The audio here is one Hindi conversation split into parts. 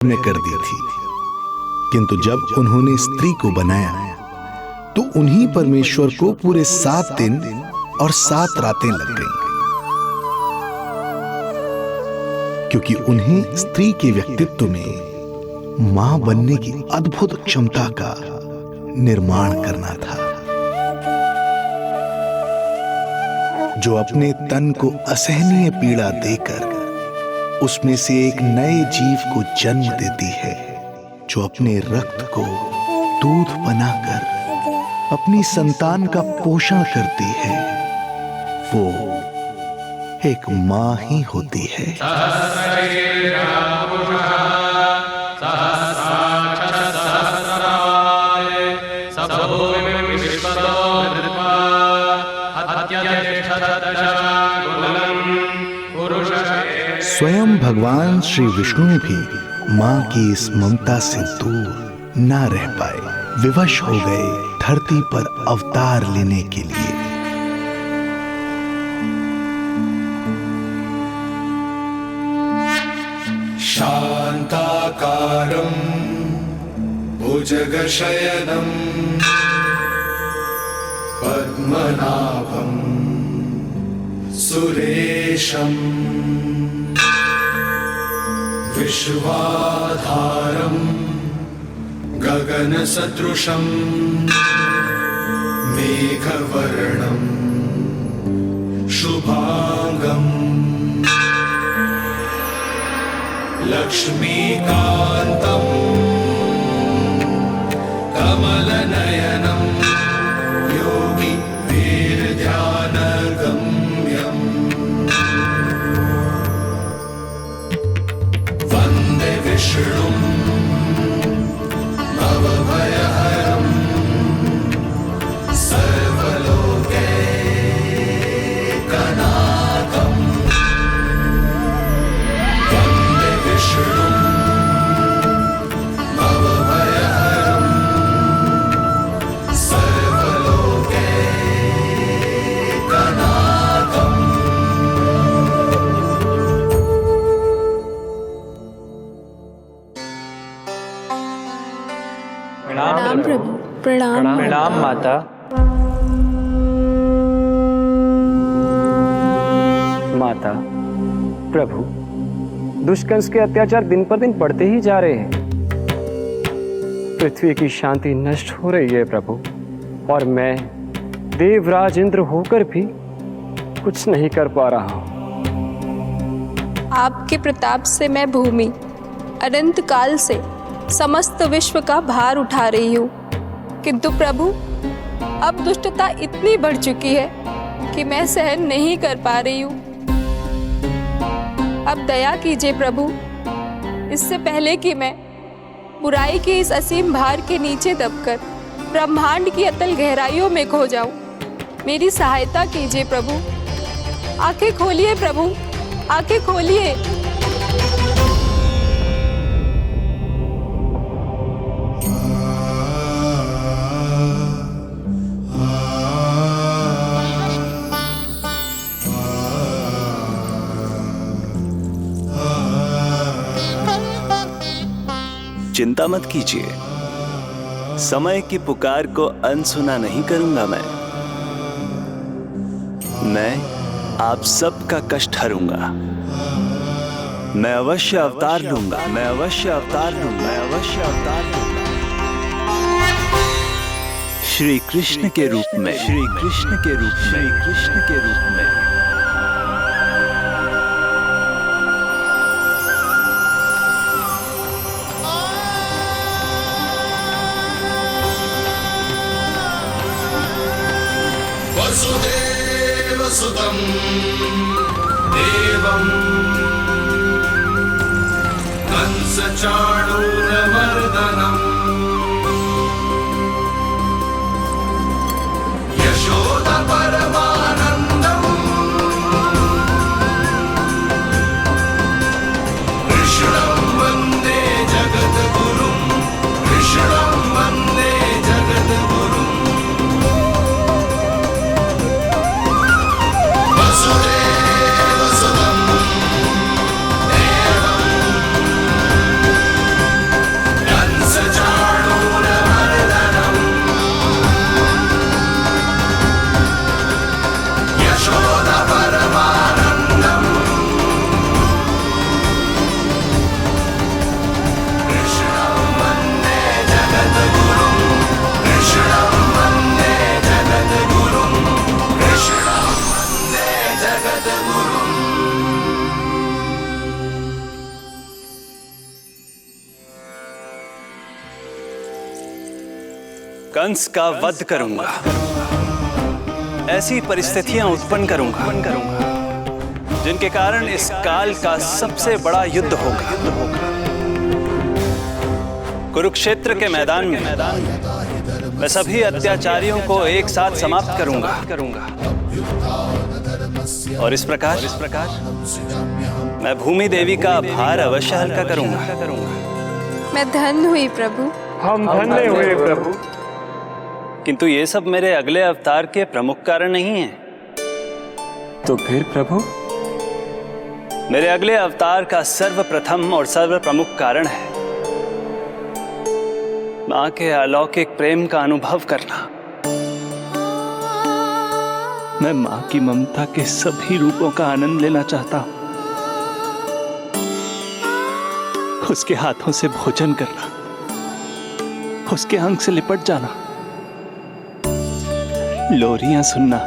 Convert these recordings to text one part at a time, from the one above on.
ने कर दी थी, किंतु जब उन्होंने स्त्री को बनाया तो उन्हीं परमेश्वर को पूरे 7 दिन और 7 रातें लग गईं, क्योंकि उन्हें स्त्री के व्यक्तित्व में मां बनने की अद्भुत क्षमता का निर्माण करना था, जो अपने तन को असहनीय पीड़ा देकर उसमें से एक नए जीव को जन्म देती है, जो अपने रक्त को दूध बनाकर अपनी संतान का पोषण करती है। वो एक मां ही होती है। स्वयं भगवान श्री विष्णु भी मां की इस ममता से दूर ना रह पाए, विवश हो गए धरती पर अवतार लेने के लिए। शांताकारं भुजगशयनं पद्मनाभं सुरेशं विश्वाधारं गगनसदृशं मेघवर्णं शुभांगं लक्ष्मीकान्तं कमलनयनं योगी वीरध्यानगम्यं वन्दे विष्णुं भवभयहरं सर्वलोकैकनाथं वन्दे विष्णुं भवभयहरं सर्वलोकैकनाथम्। प्रणाम प्रभु। प्रणाम प्रणाम माता। माता, प्रभु, दुष्कंस के अत्याचार दिन पर दिन बढ़ते ही जा रहे हैं। पृथ्वी की शांति नष्ट हो रही है प्रभु, और मैं देवराज इंद्र होकर भी कुछ नहीं कर पा रहा हूँ। आपके प्रताप से मैं भूमि अनंत काल से समस्त विश्व का भार उठा रही हूँ, किंतु प्रभु अब दुष्टता इतनी बढ़ चुकी है कि मैं सहन नहीं कर पा रही हूँ। अब दया कीजिए प्रभु, इससे पहले कि मैं बुराई के इस असीम भार के नीचे दबकर ब्रह्मांड की अतल गहराइयों में खो जाऊं। मेरी सहायता कीजिए प्रभु। आंखें खोलिए प्रभु, आंखें खोलिए। चिंता मत कीजिए, समय की पुकार को अनसुना नहीं करूंगा। मैं आप सबका कष्ट हरूंगा। मैं अवश्य अवतार लूंगा, मैं अवश्य अवतार लूंगा, मैं अवश्य अवतार लूंगा। श्री कृष्ण के रूप में, श्री कृष्ण के रूप में, श्री कृष्ण के रूप में। वसुदेवसुतं देवं कंसचाणूरमर्दनम् यशोदपरमानन्दम् कृष्णं वन्दे जगद्गुरुं, कृष्णं वन्दे जगद्गुरुम्। वसुदेवसुतं देवं कंस का वध करूंगा, ऐसी परिस्थितियां उत्पन्न करूंगा जिनके कारण इस काल का सबसे बड़ा युद्ध होगा। कुरुक्षेत्र के मैदान में मैं सभी अत्याचारियों को एक साथ समाप्त करूंगा और इस प्रकार मैं भूमि देवी का भार अवश्य हल्का करूंगा। मैं धन्य हुई प्रभु। हम धन्य हुए प्रभु। किंतु ये सब मेरे अगले अवतार के प्रमुख कारण नहीं है। तो फिर प्रभु? मेरे अगले अवतार का सर्वप्रथम और सर्वप्रमुख कारण है मां के अलौकिक प्रेम का अनुभव करना। मैं मां की ममता के सभी रूपों का आनंद लेना चाहता हूं। उसके हाथों से भोजन करना, उसके अंग से लिपट जाना, लोरियां सुनना,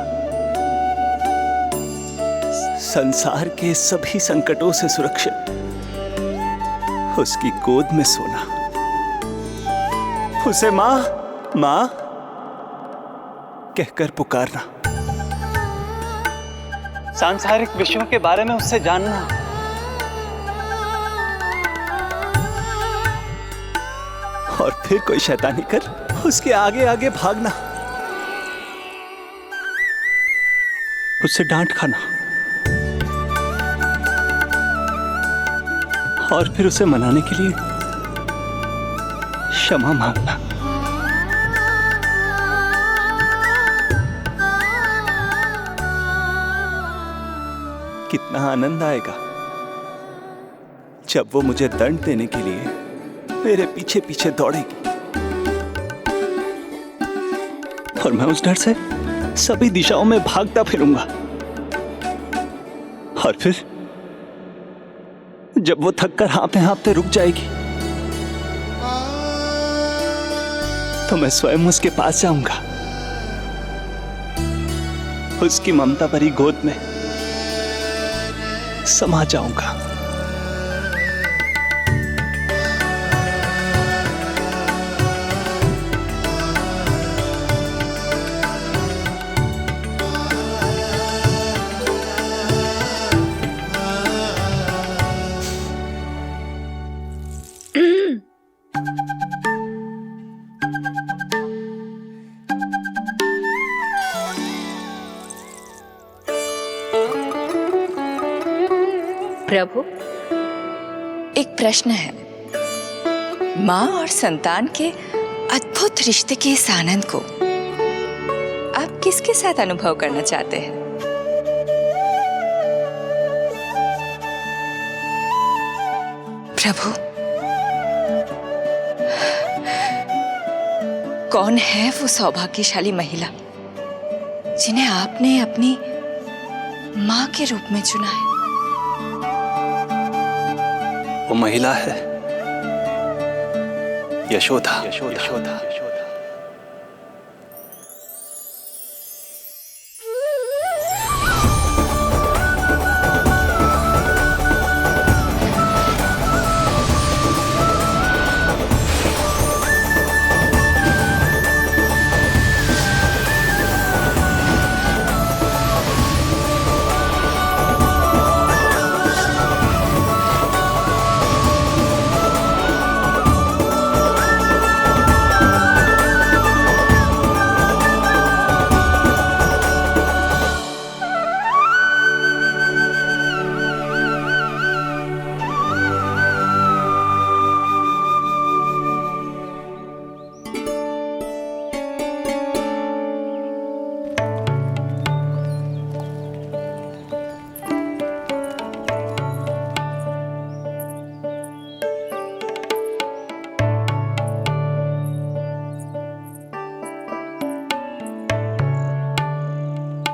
संसार के सभी संकटों से सुरक्षित उसकी गोद में सोना, उसे मां मां कहकर पुकारना, सांसारिक विषयों के बारे में उससे जानना, और फिर कोई शैतानी कर उसके आगे आगे भागना, उससे डांट खाना और फिर उसे मनाने के लिए क्षमा मांगना। कितना आनंद आएगा जब वो मुझे दंड देने के लिए मेरे पीछे पीछे दौड़ेगी और मैं उस डर से सभी दिशाओं में भागता फिरूंगा। और फिर जब वो थककर हाँफते हाँफते रुक जाएगी तो मैं स्वयं उसके पास जाऊंगा, उसकी ममता भरी गोद में समा जाऊंगा। प्रभु, एक प्रश्न है। माँ और संतान के अद्भुत रिश्ते के इस आनंद को आप किसके साथ अनुभव करना चाहते हैं? प्रभु, कौन है वो सौभाग्यशाली महिला जिन्हें आपने अपनी माँ के रूप में चुना है? वो महिला है यशोदा। यशोदा।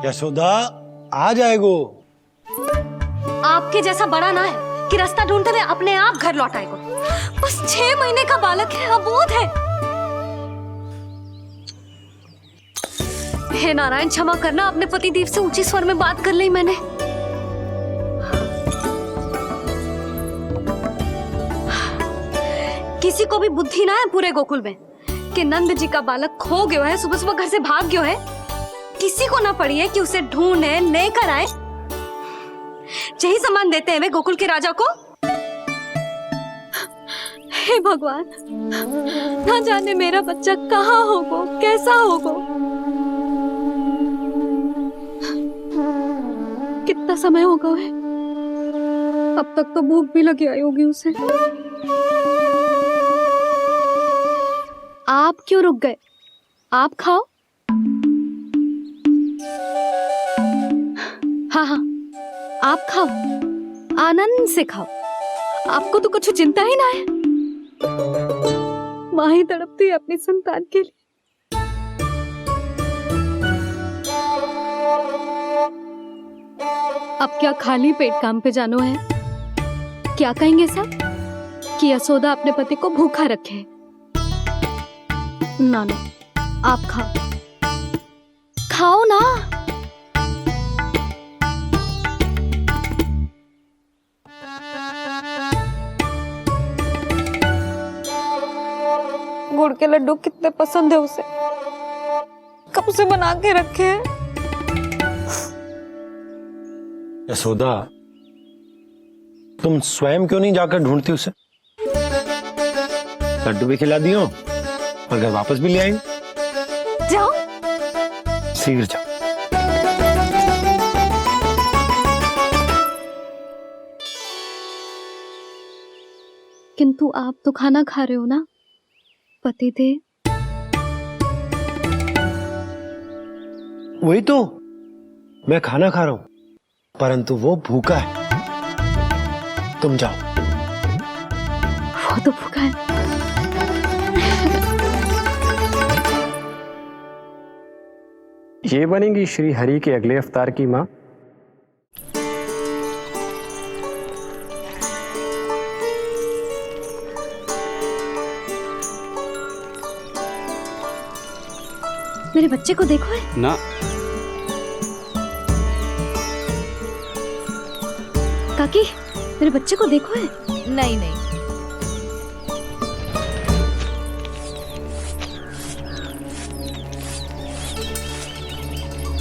यशोदा आ जाएगो। आपके जैसा बड़ा ना है कि रास्ता ढूंढते हुए अपने आप घर लौट आएगो। बस 6 महीने का बालक है, अबोध है। हे नारायण, क्षमा करना, अपने पति देव से ऊंचे स्वर में बात कर ली मैंने। किसी को भी बुद्धि ना है पूरे गोकुल में के नंद जी का बालक खो गयो है, सुबह सुबह घर से भाग गयो है। किसी को ना पड़ी है कि उसे ढूंढे लेकर आए। यही सम्मान देते हैं वे गोकुल के राजा को। हे भगवान, ना जाने मेरा बच्चा कहाँ होगो, कैसा होगो। कितना समय हो गया है, अब तक तो भूख भी लगी आई होगी उसे। आप क्यों रुक गए? आप खाओ। हाँ हाँ, आप खाओ, आनंद से खाओ। आपको तो कुछ चिंता ही ना है। माँ ही तड़पती है अपनी संतान के लिए। अब क्या खाली पेट काम पे जानो है? क्या कहेंगे सब कि यशोदा अपने पति को भूखा रखे? ना ना, आप खाओ, खाओ ना। गुड़ के लड्डू कितने पसंद है उसे, कब से बना के रखे हैं। यशोदा, तुम स्वयं क्यों नहीं जाकर ढूंढती उसे? लड्डू भी खिला दियो और घर वापस भी ले आएंगे। जाओ, शीघ्र जाओ। किंतु आप तो खाना खा रहे हो ना पतिदेव। वही तो, मैं खाना खा रहा हूं, परंतु वो भूखा है। तुम जाओ। वो तो भूखा है। ये बनेंगी श्री हरि के अगले अवतार की माँ। मेरे बच्चे को देखो है ना। काकी, मेरे बच्चे को देखो है। नहीं नहीं,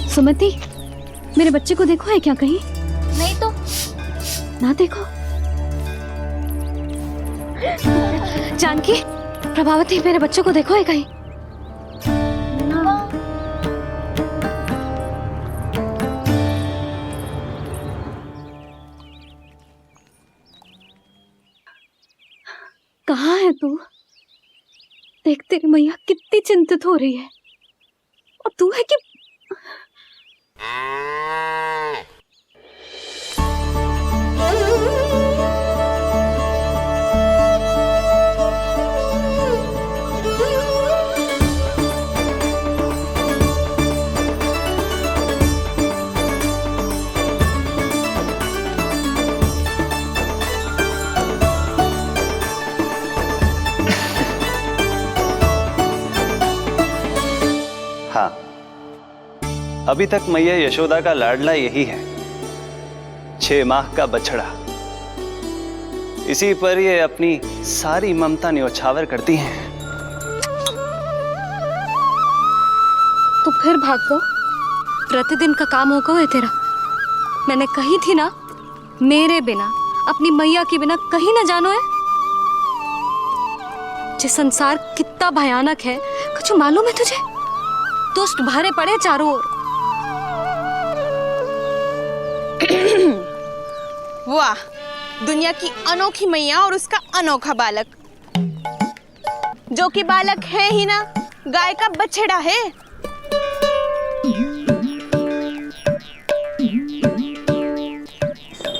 सुमति, मेरे बच्चे को देखो है क्या कहीं? नहीं तो। ना देखो। जानकी, प्रभावती, मेरे बच्चे को देखो है कहीं? कहाँ है तू? देख, तेरी मैया कितनी चिंतित हो रही है, और तू है कि हाँ, अभी तक मैया यशोदा का लाडला यही है, 6 माह का बछड़ा। इसी पर ये अपनी सारी ममता न्योछावर करती हैं। तू फिर भाग गो। प्रतिदिन का काम होगा है तेरा। मैंने कही थी ना, मेरे बिना, अपनी मैया के बिना कहीं ना जानो है। ये संसार कितना भयानक है, कुछ मालूम है तुझे? दुष्ट भरे पड़े चारों ओर। वाह, दुनिया की अनोखी मैया और उसका अनोखा बालक, जो कि बालक है ही ना, गाय का बछड़ा है।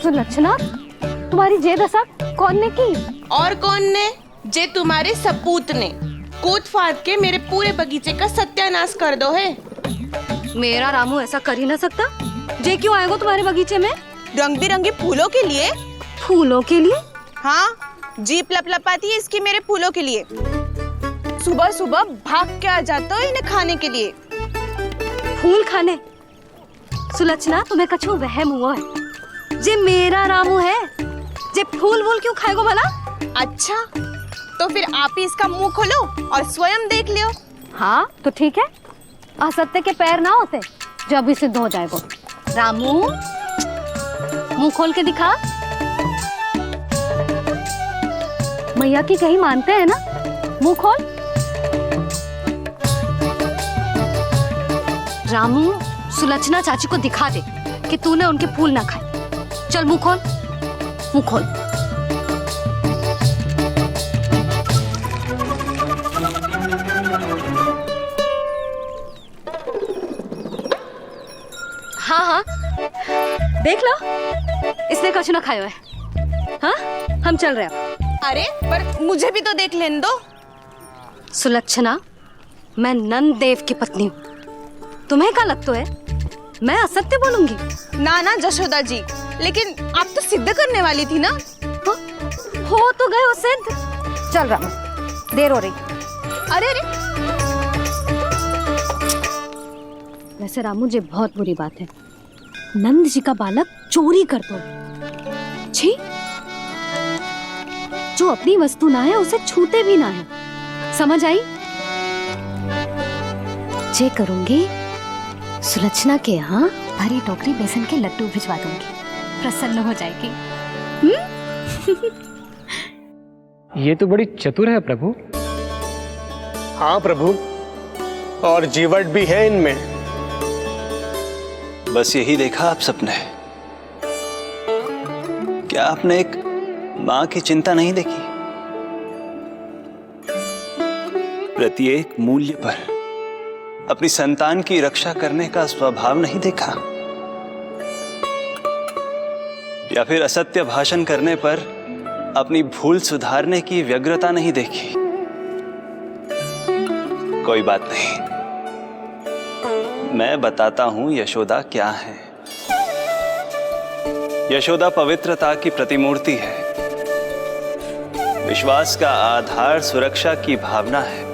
सुलक्षणा, तुम्हारी जे दशा कौन ने की? और कौन ने? जे तुम्हारे सपूत ने कूद फाद के मेरे पूरे बगीचे का सत्यानाश कर दो है। मेरा रामू ऐसा कर ही ना सकता। जे क्यों आएगा तुम्हारे बगीचे में? रंग बिरंगे फूलों के लिए। फूलों के लिए? हाँ, जीप लपलपाती है इसकी मेरे फूलों के लिए। सुबह सुबह भाग के आ जाता हो इन्हें खाने के लिए। फूल खाने? सुलक्षणा, तुम्हें कछु वहम हुआ है। जे मेरा रामू है, जे फूल वूल क्यों खाएगो भला? अच्छा, तो फिर आप ही इसका मुंह खोलो और स्वयं देख लियो। हाँ तो ठीक है, असत्य के पैर ना होते जो अभी सिद्ध हो जाएगा। रामू मुंह खोल के दिखा। मैया की कहीं मानते हैं ना, मुंह खोल। रामू सुलक्षणा चाची को दिखा दे कि तूने उनके फूल ना खाए। चल मुंह खोल, मुंह खोल। हाँ हाँ देख लो, इसने कुछ ना खाया है। हाँ हम चल रहे हैं। अरे पर मुझे भी तो देख लेने दो। सुलक्षणा, मैं नंद देव की पत्नी हूँ, तुम्हें क्या लगता है मैं असत्य बोलूंगी? ना ना जशोदा जी, लेकिन आप तो सिद्ध करने वाली थी ना। हो तो गए हो सिद्ध। चल रामू, देर हो रही। अरे अरे वैसे रामू जी बहुत बुरी बात है, नंद जी का बालक चोरी कर दो। छी, जो अपनी वस्तु ना है उसे छूते भी ना है, समझ आई? जे करूंगी सुलक्षणा के यहाँ भरी टोकरी बेसन के लड्डू भिजवा दूंगी, प्रसन्न हो जाएगी। ये तो बड़ी चतुर है प्रभु। हाँ प्रभु, और जीवट भी है इनमें। बस यही देखा आप सबने? क्या आपने एक मां की चिंता नहीं देखी? प्रत्येक मूल्य पर अपनी संतान की रक्षा करने का स्वभाव नहीं देखा? या फिर असत्य भाषण करने पर अपनी भूल सुधारने की व्यग्रता नहीं देखी? कोई बात नहीं, मैं बताता हूं यशोदा क्या है। यशोदा पवित्रता की प्रतिमूर्ति है, विश्वास का आधार सुरक्षा की भावना है,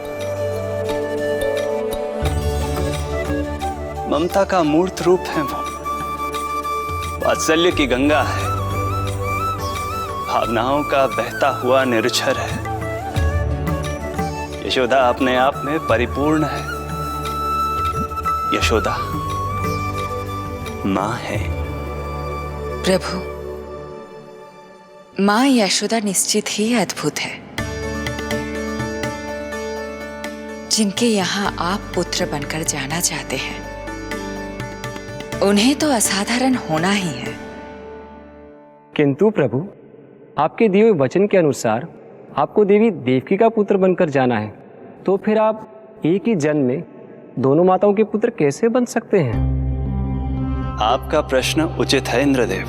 ममता का मूर्त रूप है वो, वात्सल्य की गंगा है, भावनाओं का बहता हुआ निर्झर है। यशोदा अपने आप में परिपूर्ण है। यशोदा मां है। प्रभु, मां यशोदा निश्चित ही अद्भुत है। जिनके यहाँ आप पुत्र बनकर जाना चाहते हैं, उन्हें तो असाधारण होना ही है। किंतु प्रभु, आपके दिए हुए वचन के अनुसार आपको देवी देवकी का पुत्र बनकर जाना है, तो फिर आप एक ही जन्म में दोनों माताओं के पुत्र कैसे बन सकते हैं? आपका प्रश्न उचित है इंद्रदेव।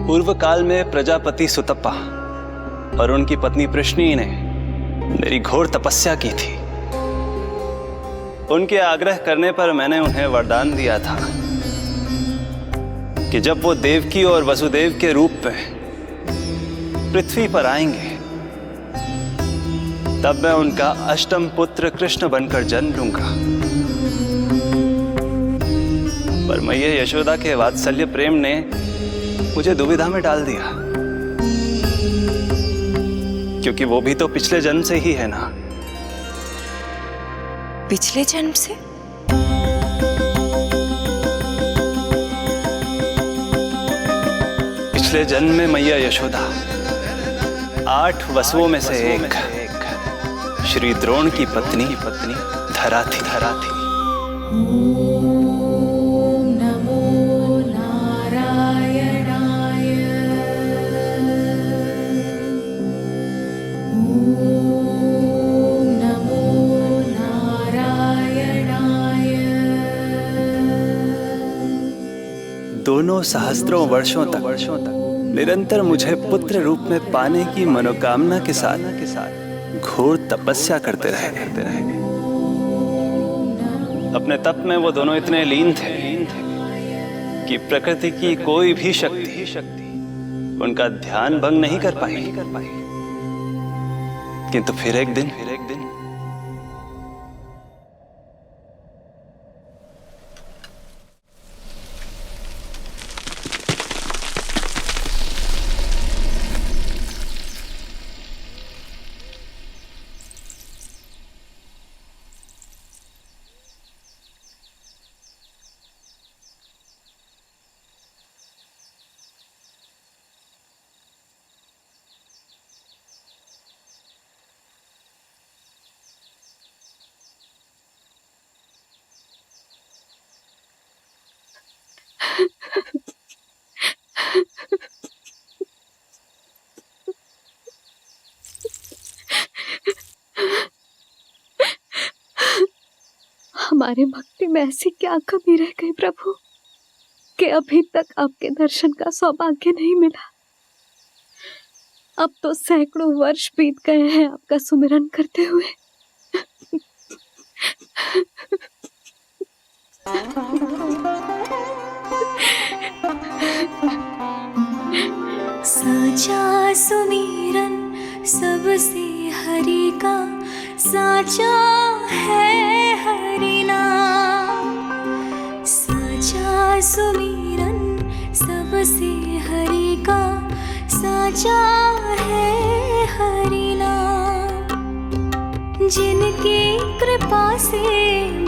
पूर्व काल में प्रजापति सुतप्पा और उनकी पत्नी प्रश्नी ने मेरी घोर तपस्या की थी। उनके आग्रह करने पर मैंने उन्हें वरदान दिया था कि जब वो देवकी और वसुदेव के रूप में पृथ्वी पर आएंगे, तब मैं उनका अष्टम पुत्र कृष्ण बनकर जन्म लूंगा। पर मैया यशोदा के वात्सल्य प्रेम ने मुझे दुविधा में डाल दिया, क्योंकि वो भी तो पिछले जन्म से ही है ना। पिछले जन्म से? पिछले जन्म में मैया यशोदा 8 वसुओं में से एक श्री द्रोण की पत्नी धरा थी। दोनों सहस्त्रों वर्षों तक निरंतर मुझे पुत्र रूप में पाने की मनोकामना के साथ घोर तपस्या करते रहे। अपने तप में वो दोनों इतने लीन थे कि प्रकृति की कोई भी शक्ति उनका ध्यान भंग नहीं कर पाई। किंतु फिर एक दिन हमारे भक्ति में ऐसी क्या कमी रह गई प्रभु कि अभी तक आपके दर्शन का सौभाग्य नहीं मिला। अब तो सैकड़ों वर्ष बीत गए हैं आपका सुमिरन करते हुए। साचा सुमिरन सबसे हरि का, साचा है हरि नाम। साचा सुमिरन सबसे हरि का, साचा है हरि नाम। जिनकी कृपा से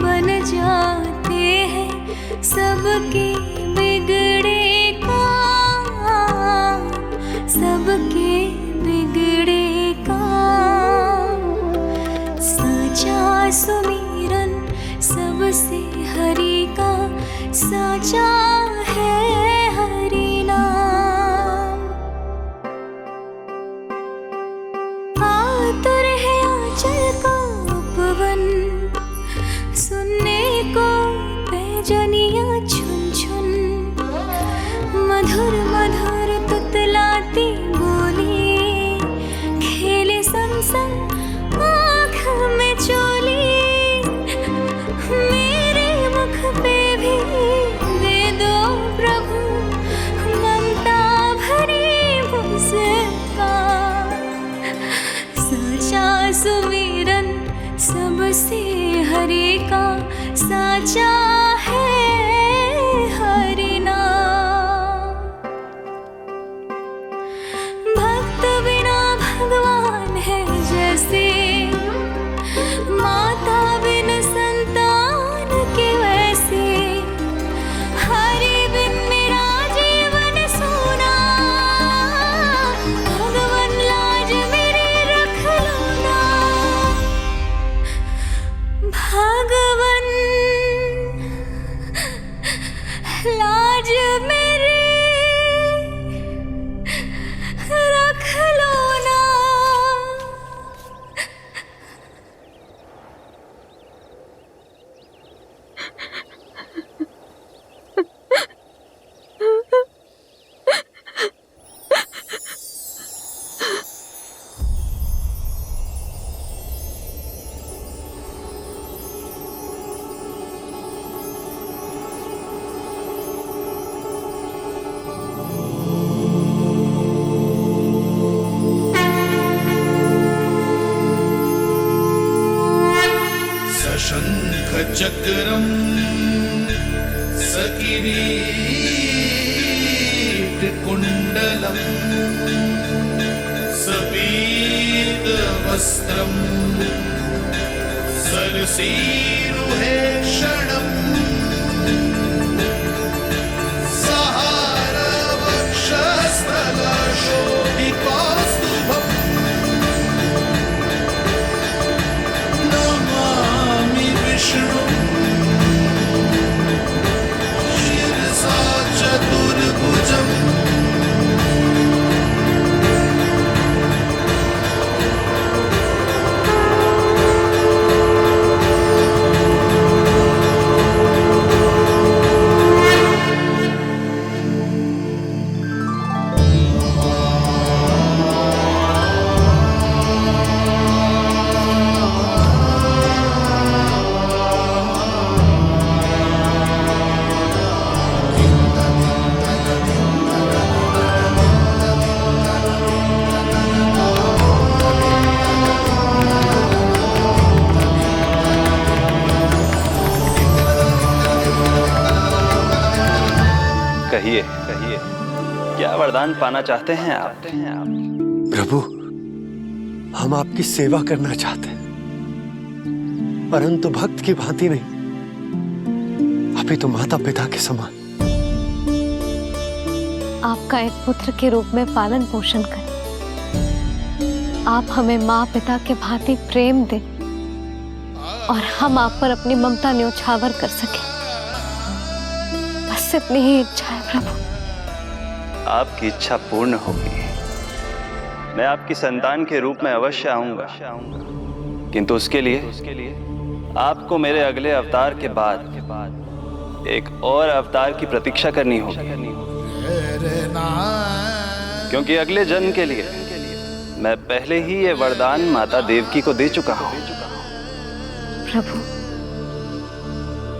बन जाते हैं सबके बिगड़े काम, सबके बिगड़े काम। साचा सुमिरन सबसे हरि का, साचा है हरि नाम। आतुर है आंचल का उपवन, सुनने को पैजनिया छुन छुन। मधुर मधुर तुतलाती बोली, खेले संग संग आँख में चोली। मेरे मुख पे भी दे दो प्रभु ममता भरी मुस्कान। साचा सुमिरन सबसे हरि का, साचा है हरि नाम। भक्त बिना भगवान है जैसे, माता बिन संतान के वैसे। हरि बिन मेरा जीवन सूना, भगवान लाज मेरी रख लो ना। भगवान लाज मेरी रख लो ना। सशंख चक्रम सकिरीट कुंडलम सपीत वस्त्रम सरसीरुहेक्षणम सहार वक्षस्थलशोभिकास्तुभम् नमामि विष्णु शिरसा चतुर्भुजम्। कहिए कहिए, क्या वरदान पाना चाहते हैं आप? प्रभु, हम आपकी सेवा करना चाहते हैं, परंतु भक्त की भांति नहीं, अभी तो माता पिता के समान। आपका एक पुत्र के रूप में पालन पोषण करें। आप हमें माँ पिता के भांति प्रेम दें और हम आप पर अपनी ममता न्योछावर कर सकें। बस इतनी ही इच्छा है प्रभु। आपकी इच्छा पूर्ण होगी। मैं आपकी संतान के रूप में अवश्य आऊंगा, किंतु उसके लिए आपको मेरे अगले अवतार के बाद एक और अवतार की प्रतीक्षा करनी होगी, क्योंकि अगले जन्म के लिए मैं पहले ही ये वरदान माता देवकी को दे चुका हूं। प्रभु,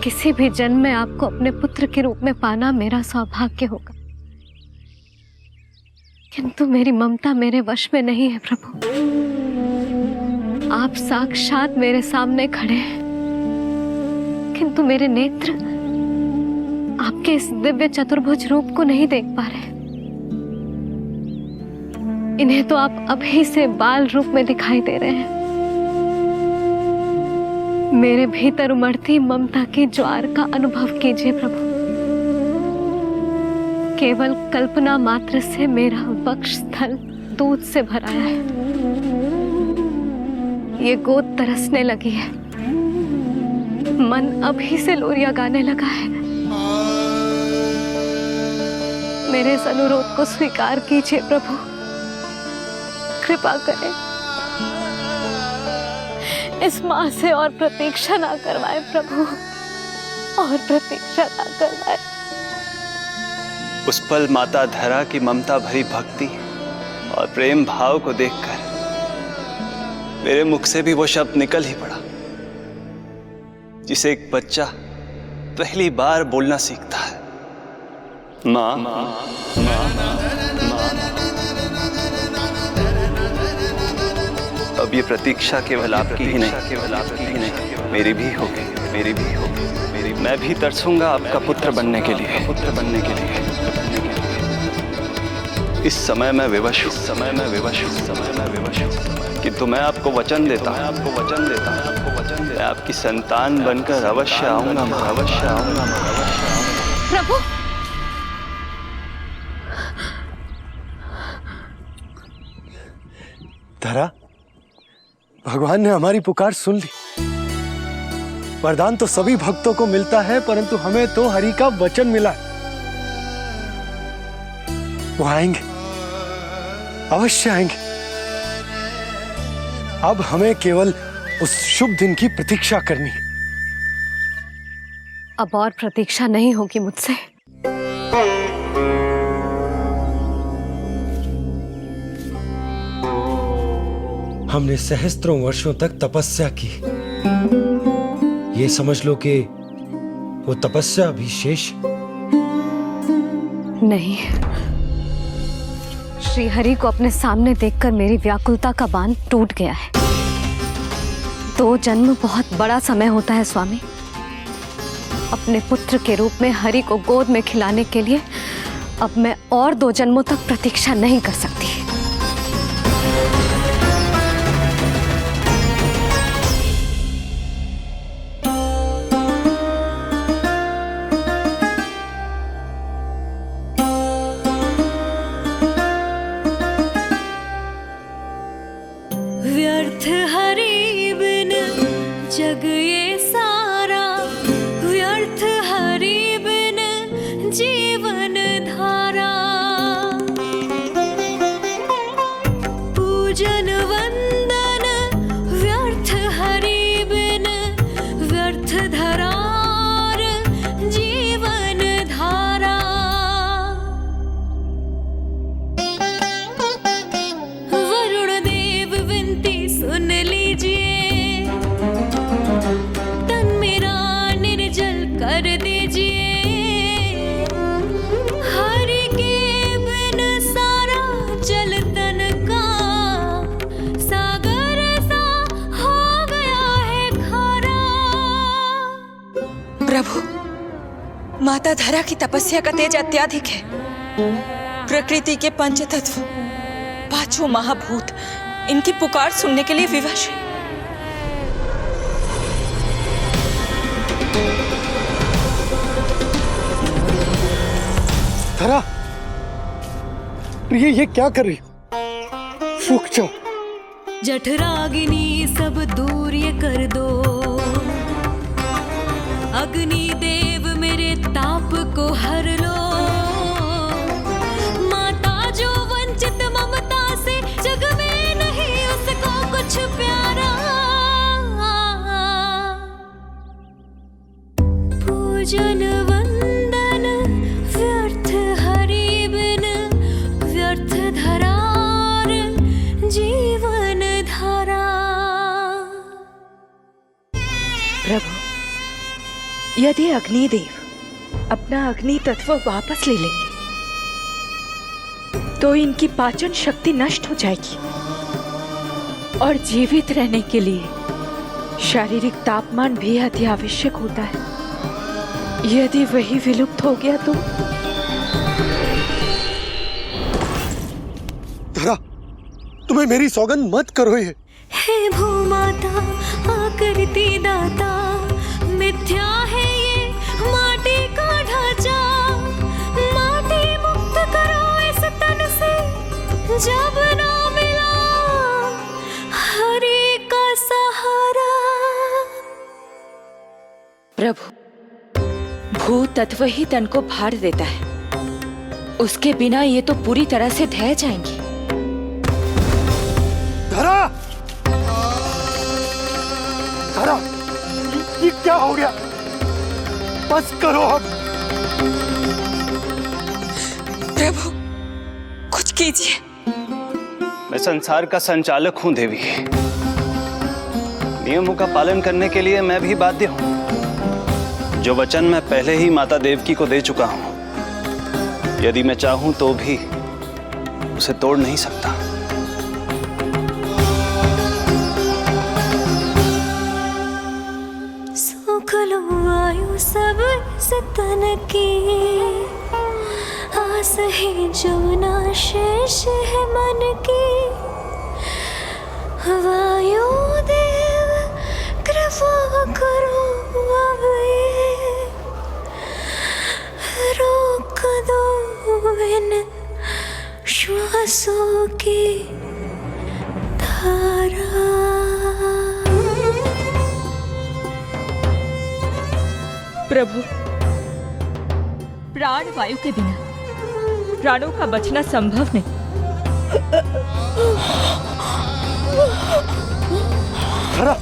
किसी भी जन्म में आपको अपने पुत्र के रूप में पाना मेरा सौभाग्य होगा, किंतु मेरी ममता मेरे वश में नहीं है। प्रभु, आप साक्षात मेरे सामने खड़े हैं, किंतु मेरे नेत्र आपके इस दिव्य चतुर्भुज रूप को नहीं देख पा रहे। इन्हें तो आप अभी से बाल रूप में दिखाई दे रहे हैं। मेरे भीतर उमड़ती ममता की ज्वार का अनुभव कीजिए प्रभु। केवल कल्पना मात्र से मेरा वक्ष स्थल दूध से भराया है। ये गोद तरसने लगी है, मन अभी से लोरियां गाने लगा है। मेरे इस अनुरोध को स्वीकार कीजिए प्रभु, कृपा करें। इस माँ से और प्रतीक्षा ना करवाए प्रभु, और प्रतीक्षा ना करवाए। उस पल माता धरा की ममता भरी भक्ति और प्रेम भाव को देखकर मेरे मुख से भी वो शब्द निकल ही पड़ा जिसे एक बच्चा पहली बार बोलना सीखता है, माँ। अब ये प्रतीक्षा केवल आपकी ही नहीं, मेरी भी होगी, मेरी भी होगी। मैं भी तरसूंगा आपका पुत्र बनने के लिए, इस समय मैं विवश हूँ, किंतु मैं आपको वचन देता हूँ, मैं आपकी संतान बनकर अवश्य आऊंगा, प्रभु, धरा, भगवान ने हमारी पुकार सुन ली। वरदान तो सभी भक्तों को मिलता है, परंतु हमें तो हरि का वचन मिला है। वो आएंगे, अवश्य आएंगे। अब हमें केवल उस शुभ दिन की प्रतीक्षा करनी है। अब और प्रतीक्षा नहीं होगी मुझसे। हमने सहस्त्रों वर्षों तक तपस्या की, ये समझ लो कि वो तपस्या अभी शेष नहीं। श्री हरि को अपने सामने देखकर मेरी व्याकुलता का बांध टूट गया है। 2 जन्म बहुत बड़ा समय होता है स्वामी। अपने पुत्र के रूप में हरि को गोद में खिलाने के लिए अब मैं और 2 जन्मों तक प्रतीक्षा नहीं कर सकती। व्यर्थ हरि बिन जग ये सारा, व्यर्थ हरि बिन जीवन धारा। पूजन वंदन व्यर्थ हरि बिन, व्यर्थ धरार जीवन धारा। वरुण देव विनती सुन लीजिए, तन मेरा निर्जल कर दीजिए। हरि के बिन सारा जल तन का सागर सा हो गया है खारा। प्रभु, माता धरा की तपस्या का तेज अत्याधिक है। प्रकृति के पंचतत्व, 5 महाभूत इनकी पुकार सुनने के लिए विवश है। धरा, प्रिय, ये क्या कर रही हो? रुक जाओ। जठराग्नि सब दूर ये कर दो, अग्नि देव मेरे ताप को हर लो। माता जो वंचित ममता से, जग में नहीं उसको कुछ प्यारा। पूजन वंदन व्यर्थ हरि बिन व्यर्थ धरार जीवन धारा। प्रभु, यदि अग्निदेव अपना अग्नि तत्व वापस ले लेंगे तो इनकी पाचन शक्ति नष्ट हो जाएगी और जीवित रहने के लिए शारीरिक तापमान भी अति आवश्यक होता है। यदि वही विलुप्त हो गया तो धरा, तुम्हें मेरी सौगंध मत करो ये। हे भूमाता आकृति दाता, मिथ्या है ये माटी का ढांचा। माटी मुक्त करो इस तन से, जब ना मिला हरि का सहारा। प्रभु, भू तत्व ही तन को भार देता है, उसके बिना ये तो पूरी तरह से ढह जाएंगी। धरा, धरा, ये क्या हो गया? बस करो अब। प्रभु, कुछ कीजिए। मैं संसार का संचालक हूं देवी। नियमों का पालन करने के लिए मैं भी बाध्य हूं। जो वचन मैं पहले ही माता देवकी को दे चुका हूं, यदि मैं चाहूं तो भी उसे तोड़ नहीं सकता। सुख लो आयु सब इस तन की, आस है जो ना शेष है मन की। वायु देव कृपा करो अब ये, रोक दो इन श्वासों की धारा। प्रभु, प्राण वायु के बिना प्राणों का बचना संभव नहीं। धरा,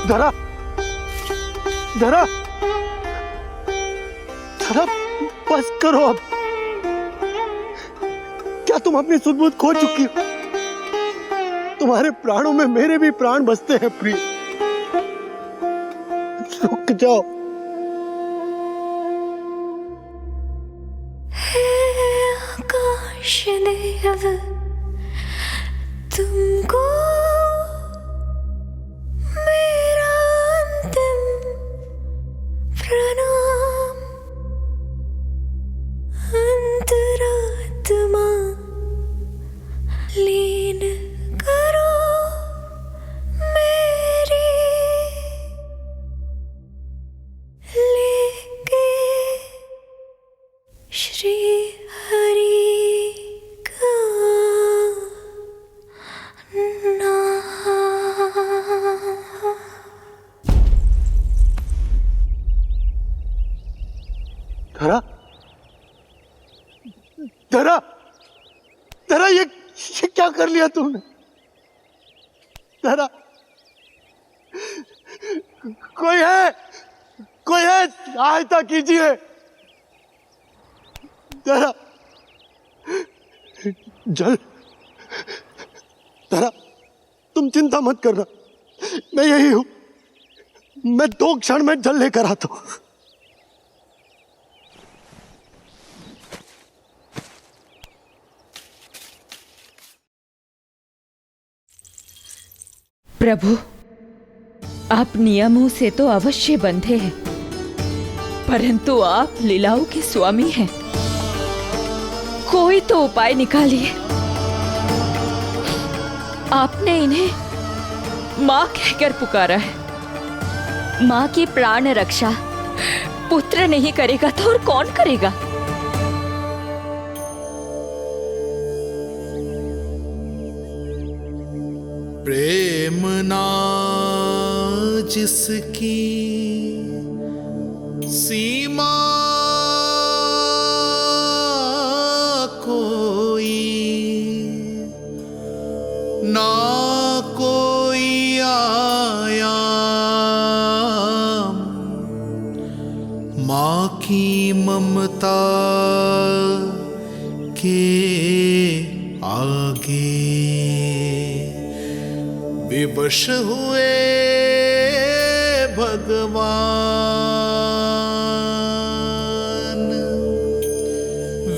धरा, धरा, धरा, बस करो अब। क्या तुम अपनी सुध-बुध खो चुकी हो? तुम्हारे प्राणों में मेरे भी प्राण बसते हैं प्रिय। रुक जाओ। हे आकाश देव, तुमको मेरा अंतिम प्रणाम। अंतरात्मा लीन करो मेरी, लेके श्री हरि का नाम। धरा, धरा, धरा, ये क्या कर लिया तुमने? धरा, कोई है, कोई है, सहायता कीजिए। धरा, जल। धरा, तुम चिंता मत करना, मैं यही हूं। मैं 2 क्षण में जल लेकर आता हूं। प्रभु, आप नियमों से तो अवश्य बंधे हैं, परंतु आप लीलाओं के स्वामी हैं। कोई तो उपाय निकालिए। आपने इन्हें मां कहकर पुकारा है। मां की प्राण रक्षा पुत्र नहीं करेगा तो और कौन करेगा? प्रेम ना जिसकी सीमा कोई, ना कोई आया की ममता के आगे विवश हुए भगवान,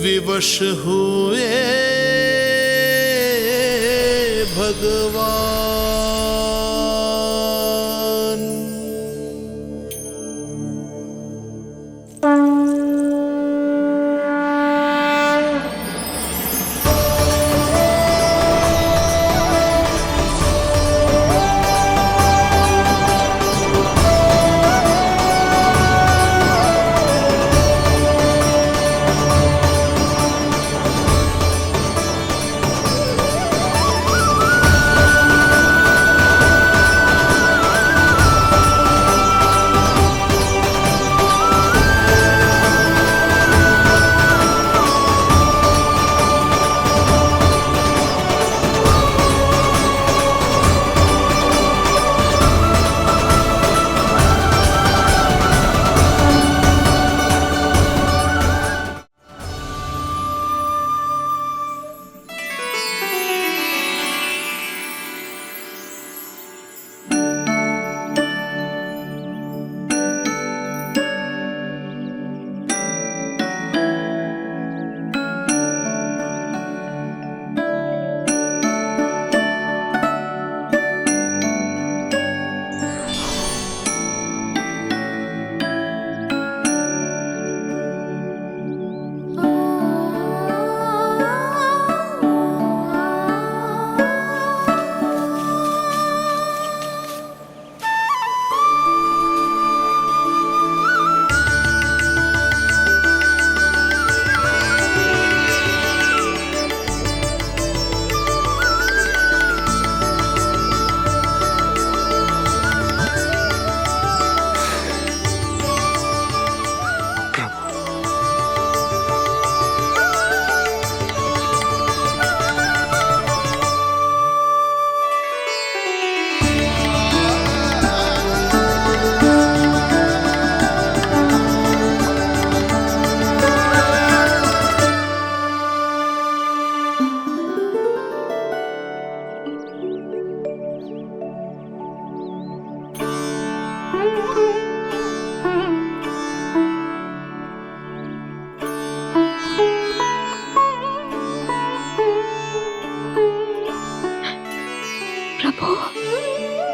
विवश हुए भगवान।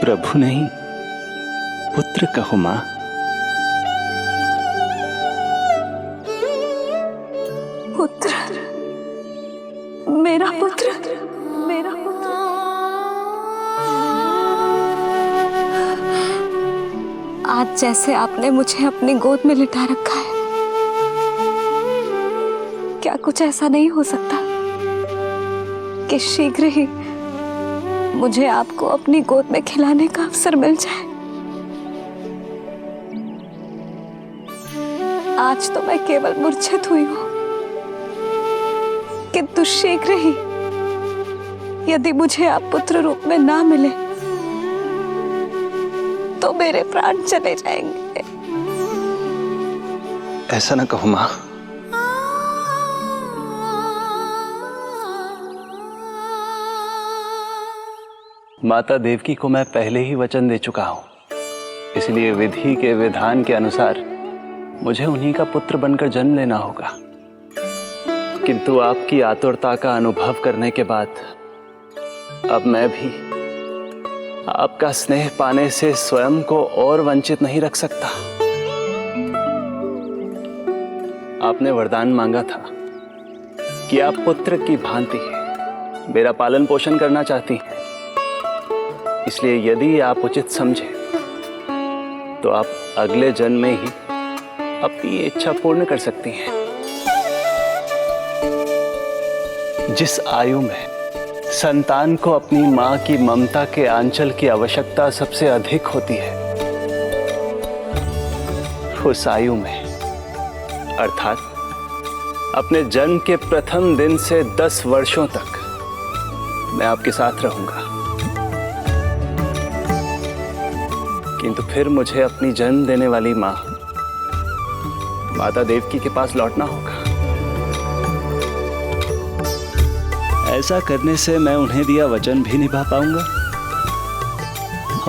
प्रभु नहीं, पुत्र कहो मां। पुत्र, मेरा पुत्र, मेरा पुत्र। आज जैसे आपने मुझे अपनी गोद में लिटा रखा है, क्या कुछ ऐसा नहीं हो सकता कि शीघ्र ही मुझे आपको अपनी गोद में खिलाने का अवसर मिल जाए? आज तो मैं केवल मूर्छित हुई हूं, किंतु शीघ्र ही यदि मुझे आप पुत्र रूप में ना मिले तो मेरे प्राण चले जाएंगे। ऐसा ना कहो मां। माता देवकी को मैं पहले ही वचन दे चुका हूं, इसलिए विधि के विधान के अनुसार मुझे उन्हीं का पुत्र बनकर जन्म लेना होगा। किंतु आपकी आतुरता का अनुभव करने के बाद अब मैं भी आपका स्नेह पाने से स्वयं को और वंचित नहीं रख सकता। आपने वरदान मांगा था कि आप पुत्र की भांति मेरा पालन पोषण करना चाहती हैं, इसलिए यदि आप उचित समझे तो आप अगले जन्म में ही अपनी इच्छा पूर्ण कर सकती हैं। जिस आयु में संतान को अपनी मां की ममता के आंचल की आवश्यकता सबसे अधिक होती है, उस आयु में अर्थात अपने जन्म के प्रथम दिन से 10 वर्षों तक मैं आपके साथ रहूंगा। किंतु फिर मुझे अपनी जन्म देने वाली मां माता देवकी के पास लौटना होगा। ऐसा करने से मैं उन्हें दिया वचन भी निभा पाऊंगा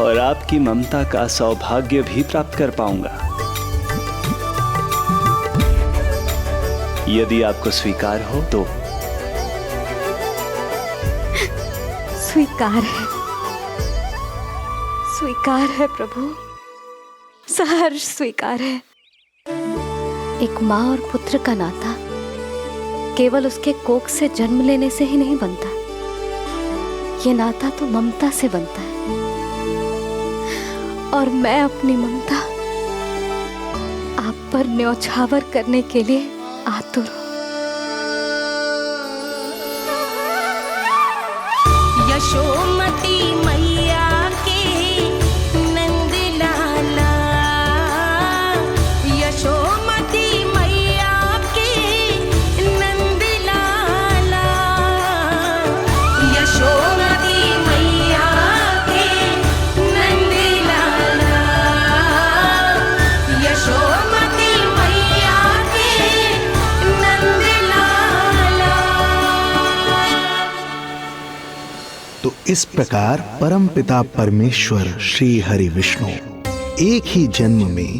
और आपकी ममता का सौभाग्य भी प्राप्त कर पाऊंगा। यदि आपको स्वीकार हो तो। स्वीकार है प्रभु, सहर्ष स्वीकार है। एक माँ और पुत्र का नाता केवल उसके कोख से जन्म लेने से ही नहीं बनता, ये नाता तो ममता से बनता है, और मैं अपनी ममता आप पर न्यौछावर करने के लिए आतुर हूं। यशोमती मैया के नंद लाला, यशोमती मैया के नंद लाला, यशोमती मैया के नंद लाला, यशोमती मैया के नंद लाला। तो इस प्रकार परमपिता परमेश्वर श्री हरि विष्णु एक ही जन्म में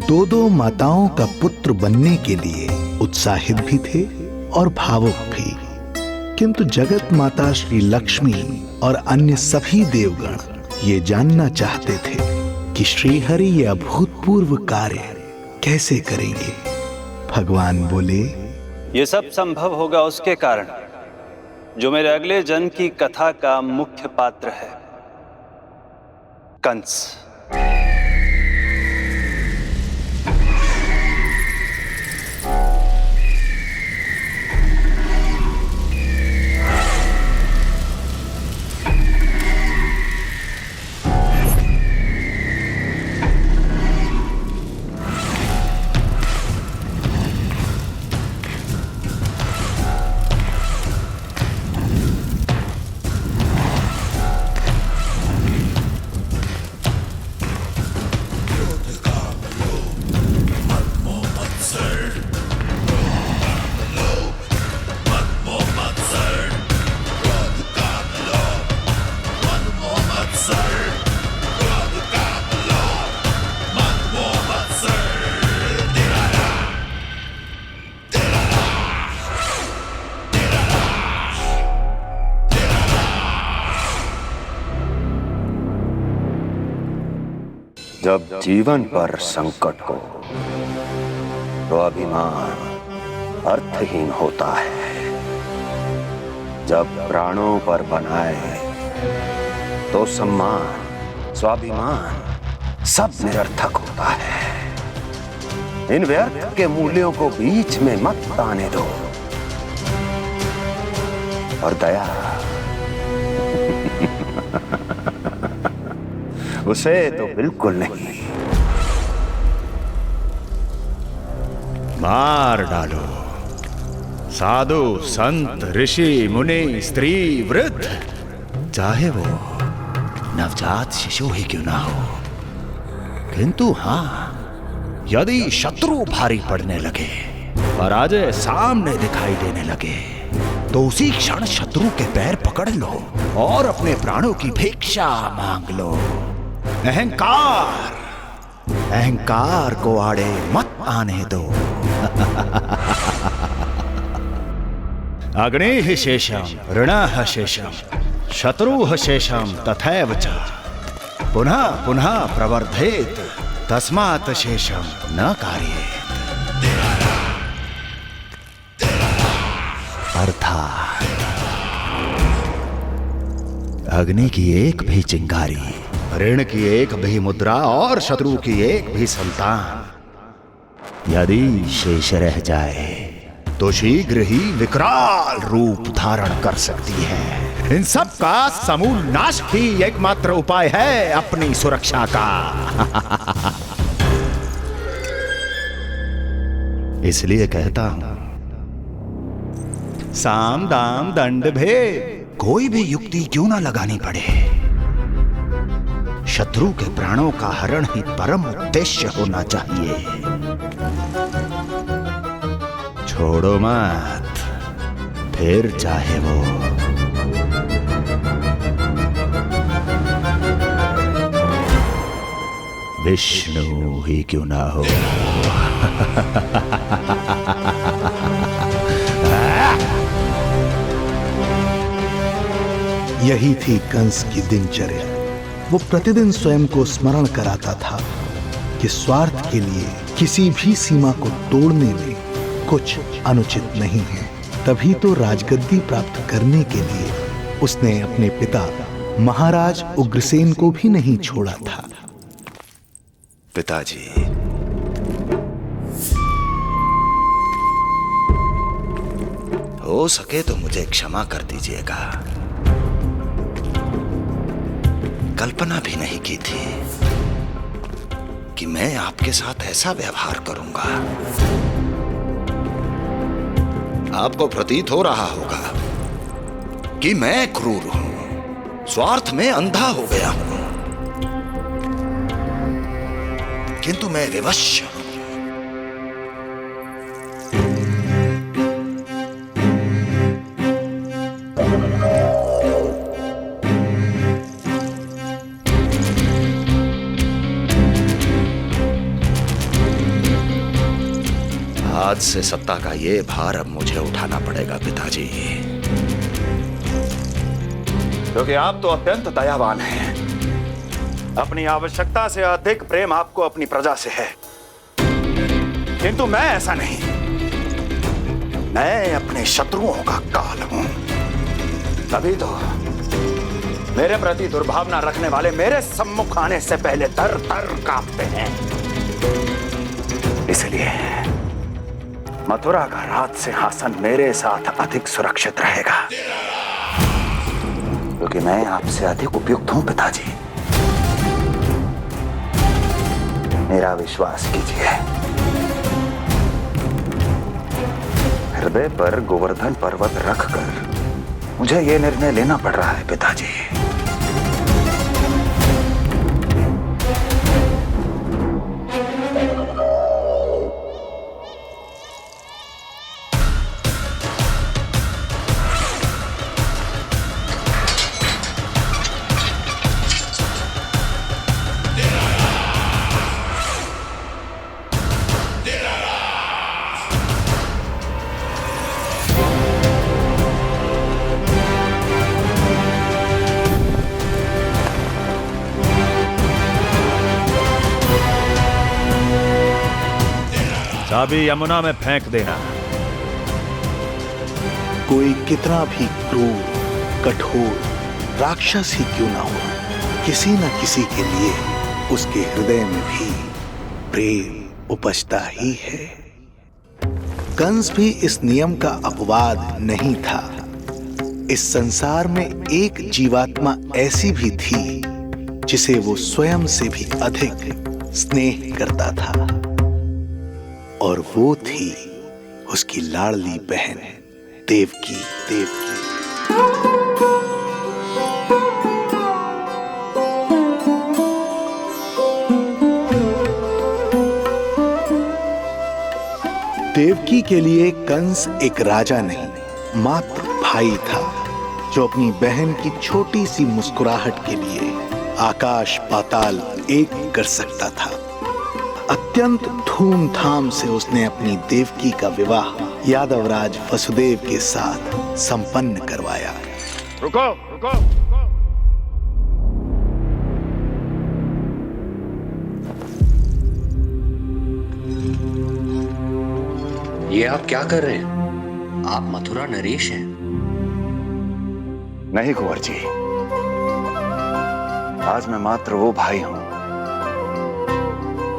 दो दो माताओं का पुत्र बनने के लिए उत्साहित भी थे और भावुक भी। किंतु जगत माता श्री लक्ष्मी और अन्य सभी देवगण ये जानना चाहते थे कि श्री हरि ये अभूतपूर्व कार्य कैसे करेंगे। भगवान बोले, ये सब संभव होगा उसके कारण जो मेरे अगले जन्म की कथा का मुख्य पात्र है, कंस। जब जीवन पर संकट हो तो अभिमान अर्थहीन होता है, जब प्राणों पर बनाए तो सम्मान स्वाभिमान सब निरर्थक होता है। इन व्यर्थ के मूल्यों को बीच में मत आने दो। और दया उसे तो बिल्कुल नहीं। मार डालो साधु संत ऋषि मुनि स्त्री वृद्ध, चाहे वो नवजात शिशु ही क्यों ना हो। किंतु हां, यदि शत्रु भारी पड़ने लगे, पराजय सामने दिखाई देने लगे, तो उसी क्षण शत्रु के पैर पकड़ लो और अपने प्राणों की भिक्षा मांग लो। अहंकार को आड़े मत आने दो। अग्निः शेषम ऋणः शेषम शत्रुः शेषम तथैव च पुनः पुनः प्रवर्धेत तस्मात् शेषम न कार्येत। अर्थात अग्नि की एक भी चिंगारी, ऋण की एक भी मुद्रा और शत्रु की एक भी संतान यदि शेष रह जाए तो शीघ्र ही विकराल रूप धारण कर सकती है। इन सब का समूल नाश ही एकमात्र उपाय है अपनी सुरक्षा का। इसलिए कहता हूं, साम दाम दंड भेद कोई भी युक्ति क्यों ना लगानी पड़े, शत्रु के प्राणों का हरण ही परम उद्देश्य होना चाहिए। छोड़ो मत, फिर चाहे वो विष्णु ही क्यों ना हो। यही थी कंस की दिनचर्या। वो प्रतिदिन स्वयं को स्मरण कराता था कि स्वार्थ के लिए किसी भी सीमा को तोड़ने में कुछ अनुचित नहीं है। तभी तो राजगद्दी प्राप्त करने के लिए उसने अपने पिता महाराज उग्रसेन को भी नहीं छोड़ा था। पिताजी, हो सके तो मुझे क्षमा कर दीजिएगा। कल्पना भी नहीं की थी कि मैं आपके साथ ऐसा व्यवहार करूंगा। आपको प्रतीत हो रहा होगा कि मैं क्रूर हूं, स्वार्थ में अंधा हो गया हूं, किंतु मैं विवश हूं। आज से सत्ता का ये भार अब मुझे उठाना पड़ेगा पिताजी, क्योंकि आप तो अत्यंत दयावान हैं। अपनी आवश्यकता से अधिक प्रेम आपको अपनी प्रजा से है, किंतु मैं ऐसा नहीं। मैं अपने शत्रुओं का काल हूं, तभी तो मेरे प्रति दुर्भावना रखने वाले मेरे सम्मुख आने से पहले थर थर कांपते हैं। इसलिए मथुरा का राज सिंहासन मेरे साथ अधिक सुरक्षित रहेगा, क्योंकि मैं आपसे अधिक उपयुक्त हूं पिताजी। मेरा विश्वास कीजिए। हृदय पर गोवर्धन पर्वत रखकर मुझे यह निर्णय लेना पड़ रहा है पिताजी। चाबी यमुना में फेंक देना। कोई कितना भी क्रूर, कठोर राक्षस ही क्यों ना हो, किसी न किसी के लिए उसके हृदय में भी प्रेम उपजता ही है। कंस भी इस नियम का अपवाद नहीं था। इस संसार में एक जीवात्मा ऐसी भी थी जिसे वो स्वयं से भी अधिक स्नेह करता था, और वो थी उसकी लाडली बहन देवकी। देवकी के लिए कंस एक राजा नहीं, मात्र भाई था, जो अपनी बहन की छोटी सी मुस्कुराहट के लिए आकाश पाताल एक कर सकता था। अत्यंत धूमधाम से उसने अपनी देवकी का विवाह यादवराज वसुदेव के साथ संपन्न करवाया। रुको। ये आप क्या कर रहे हैं? आप मथुरा नरेश हैं? नहीं कुंवर जी, आज मैं मात्र वो भाई हूं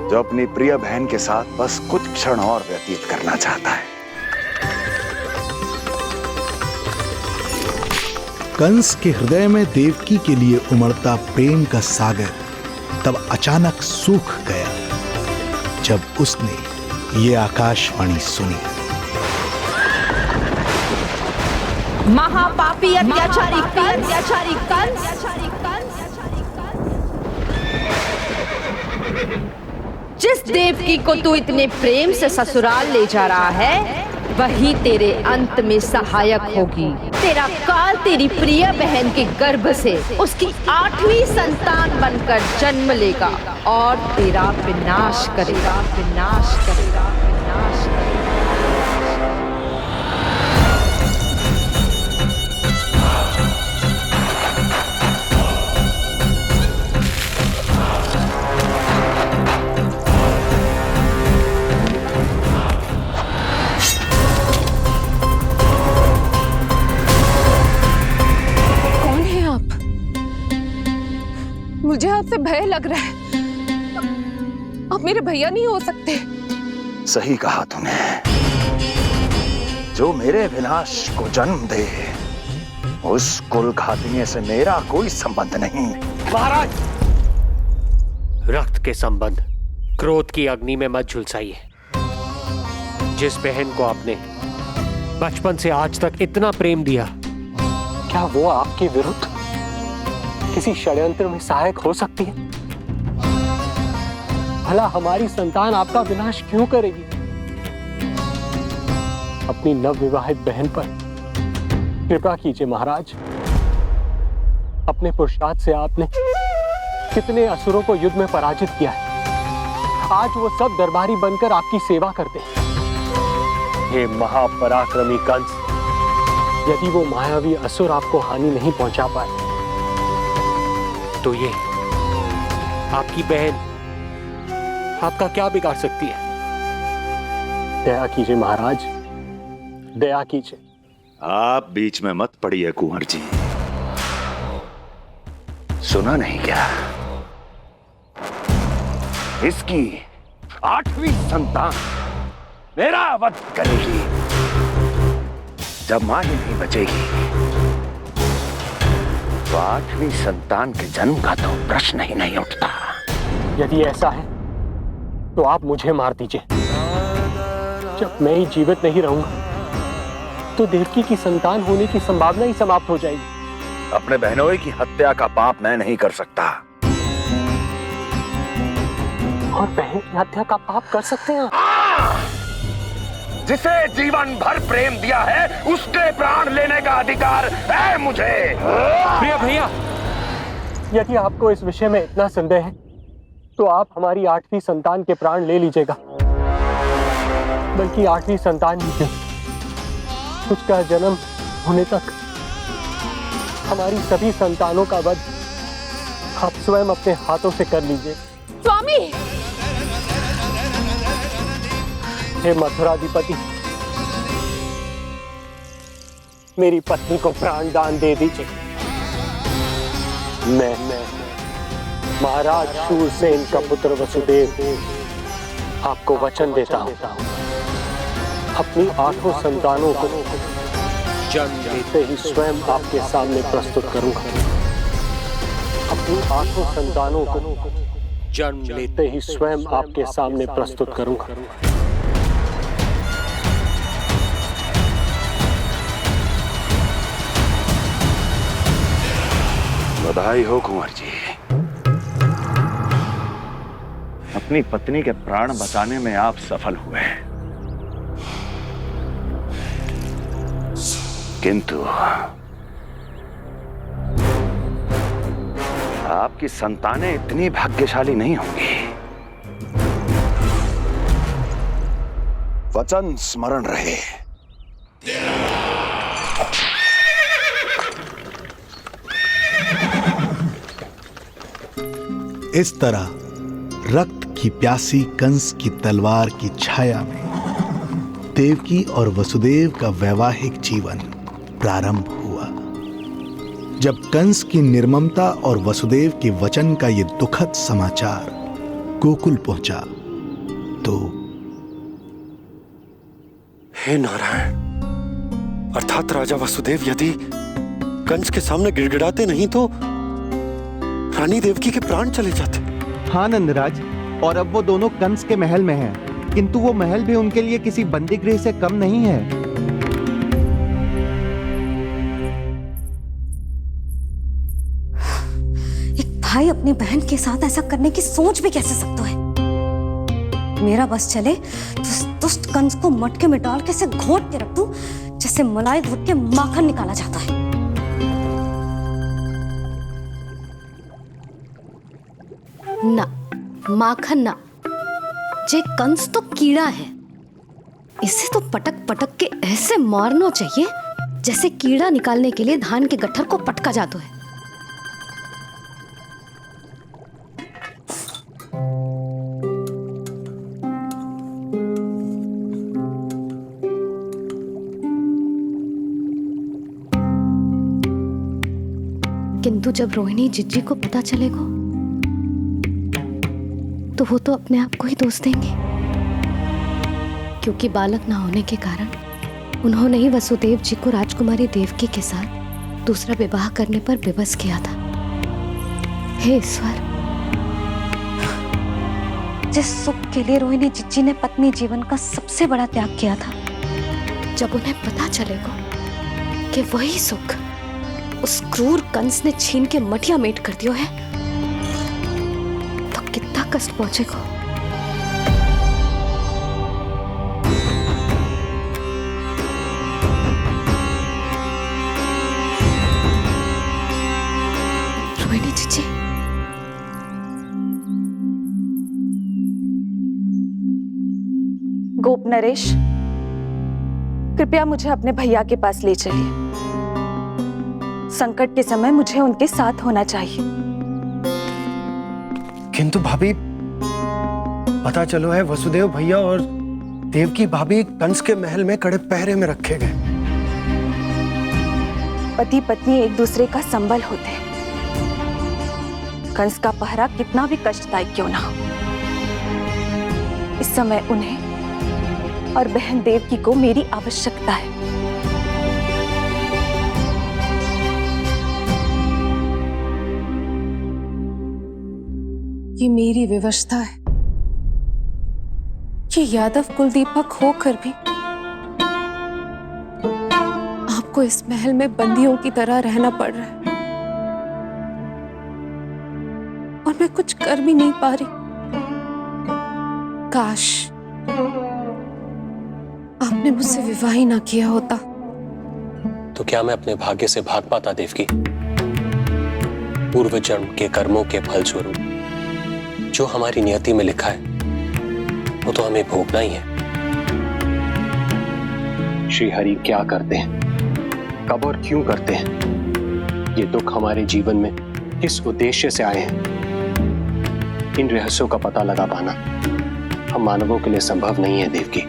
जो अपनी प्रिय बहन के साथ बस कुछ क्षण और व्यतीत करना चाहता है। कंस के हृदय में देवकी के लिए उमड़ता प्रेम का सागर तब अचानक सूख गया जब उसने ये आकाशवाणी सुनी। महापापी अत्याचारी कंस, जिस देवकी को तू इतने प्रेम से ससुराल ले जा रहा है, वही तेरे अंत में सहायक होगी। तेरा काल तेरी प्रिय बहन के गर्भ से उसकी 8वीं संतान बनकर जन्म लेगा और तेरा विनाश करेगा, विनाश करेगा, विनाश करेगा। मुझे आपसे भय लग रहा है। आप मेरे भैया नहीं हो सकते। सही कहा तूने। जो मेरे विनाश को जन्म दे उस कुल घातिनी से मेरा कोई संबंध नहीं। महाराज, रक्त के संबंध क्रोध की अग्नि में मत झुलसाइए। जिस बहन को आपने बचपन से आज तक इतना प्रेम दिया, क्या वो आपके विरुद्ध किसी षड्यंत्र में सहायक हो सकती है? भला हमारी संतान आपका विनाश क्यों करेगी? अपनी नवविवाहित बहन पर कृपा कीजिए महाराज। अपने पुरुषार्थ से आपने कितने असुरों को युद्ध में पराजित किया है। आज वो सब दरबारी बनकर आपकी सेवा करते हैं। ये महापराक्रमी कंस, यदि वो मायावी असुर आपको हानि नहीं पहुंचा पाए तो ये आपकी बहन आपका क्या बिगाड़ सकती है? दया कीजिए महाराज, दया कीजिए। आप बीच में मत पड़िए कुंवर जी। सुना नहीं क्या? इसकी 8वीं संतान मेरा वध करेगी। जब मां ही नहीं बचेगी तो 8वीं संतान के जन्म का तो प्रश्न ही नहीं उठता। यदि ऐसा है तो आप मुझे मार दीजिए। जब मैं ही जीवित नहीं रहूंगा तो देवकी की संतान होने की संभावना ही समाप्त हो जाएगी। अपने बहनोई की हत्या का पाप मैं नहीं कर सकता। और बहन की हत्या का पाप कर सकते हैं? जिसे जीवन भर प्रेम दिया है उसके प्राण लेने का अधिकार है मुझे। प्रिय भैया, यदि आपको इस विषय में इतना संदेह है तो आप हमारी 8वीं संतान के प्राण ले लीजिएगा। बल्कि 8वीं संतान ही क्यों, उसका जन्म होने तक हमारी सभी संतानों का वध आप स्वयं अपने हाथों से कर लीजिए। स्वामी, हे मथुराधिपति, मेरी पत्नी को प्राण दान दे दीजिए। मैं महाराज शूरसेन का पुत्र वसुदेव आपको वचन देता हूं, अपनी 8 संतानों को जन्म लेते ही स्वयं आपके सामने प्रस्तुत करूंगा। अपनी 8 संतानों को जन्म लेते ही स्वयं आपके सामने प्रस्तुत करूंगा। बधाई हो कुंवर जी, अपनी पत्नी के प्राण बचाने में आप सफल हुए। किंतु आपकी संतानें इतनी भाग्यशाली नहीं होंगी। वचन स्मरण रहे। इस तरह रक्त की प्यासी कंस की तलवार की छाया में देवकी और वसुदेव का वैवाहिक जीवन प्रारंभ हुआ। जब कंस की निर्ममता और वसुदेव के वचन का ये दुखद समाचार गोकुल पहुंचा तो हे नारायण, अर्थात राजा वसुदेव यदि कंस के सामने गिड़गिड़ाते नहीं तो रानी देवकी के प्राण चले जाते। हाँ नंदराज, और अब वो दोनों कंस के महल में हैं, किंतु वो महल भी उनके लिए किसी बंदी गृह से कम नहीं है। एक भाई अपनी बहन के साथ ऐसा करने की सोच भी कैसे सकता है? मेरा बस चले तो दुष्ट कंस को मटके में डाल के इसे घोट के रख दूं, जैसे मलाई घोट के माखन निकाला जाता है। ना, माखन ना, जे कंस तो कीड़ा है। इसे तो पटक पटक के ऐसे मारना चाहिए जैसे कीड़ा निकालने के लिए धान के गट्ठर को पटका जाता है। किंतु जब रोहिणी जिज्जी को पता चलेगा तो वो तो अपने आप को ही दोष देंगे, क्योंकि बालक ना होने के कारण उन्होंने ही वसुदेव जी को राजकुमारी देवकी के साथ दूसरा विवाह करने पर विवश किया था। हे ईश्वर, जिस सुख के लिए रोहिणी जिज्जी ने पत्नी जीवन का सबसे बड़ा त्याग किया था, जब उन्हें पता चलेगा कि वही सुख उस क्रूर कंस ने छीन के मटिया मेट कर दिया है, तो कितना कष्ट पहुंचेगा। रोहिणी जीजी, गोप नरेश, कृपया मुझे अपने भैया के पास ले चलिए। संकट के समय मुझे उनके साथ होना चाहिए। किंतु भाभी, पता चलो है वसुदेव भैया और देवकी भाभी कंस के महल में कड़े पहरे में रखे गए। पति पत्नी एक दूसरे का संबल होते हैं। कंस का पहरा कितना भी कष्टदायक क्यों ना हो, इस समय उन्हें और बहन देवकी को मेरी आवश्यकता है। ये मेरी विवशता है कि यादव कुलदीपक होकर भी आपको इस महल में बंदियों की तरह रहना पड़ रहा है, और मैं कुछ कर भी नहीं पा रही। काश आपने मुझसे विवाह ही ना किया होता। तो क्या मैं अपने भाग्य से भाग पाता देवकी? पूर्व जन्म के कर्मों के फल स्वरूप जो हमारी नियति में लिखा है वो तो हमें भोगना ही है। श्री हरि क्या करते हैं, कब और क्यों करते हैं, ये दुख हमारे जीवन में किस उद्देश्य से आए हैं, इन रहस्यों का पता लगा पाना हम मानवों के लिए संभव नहीं है देवकी।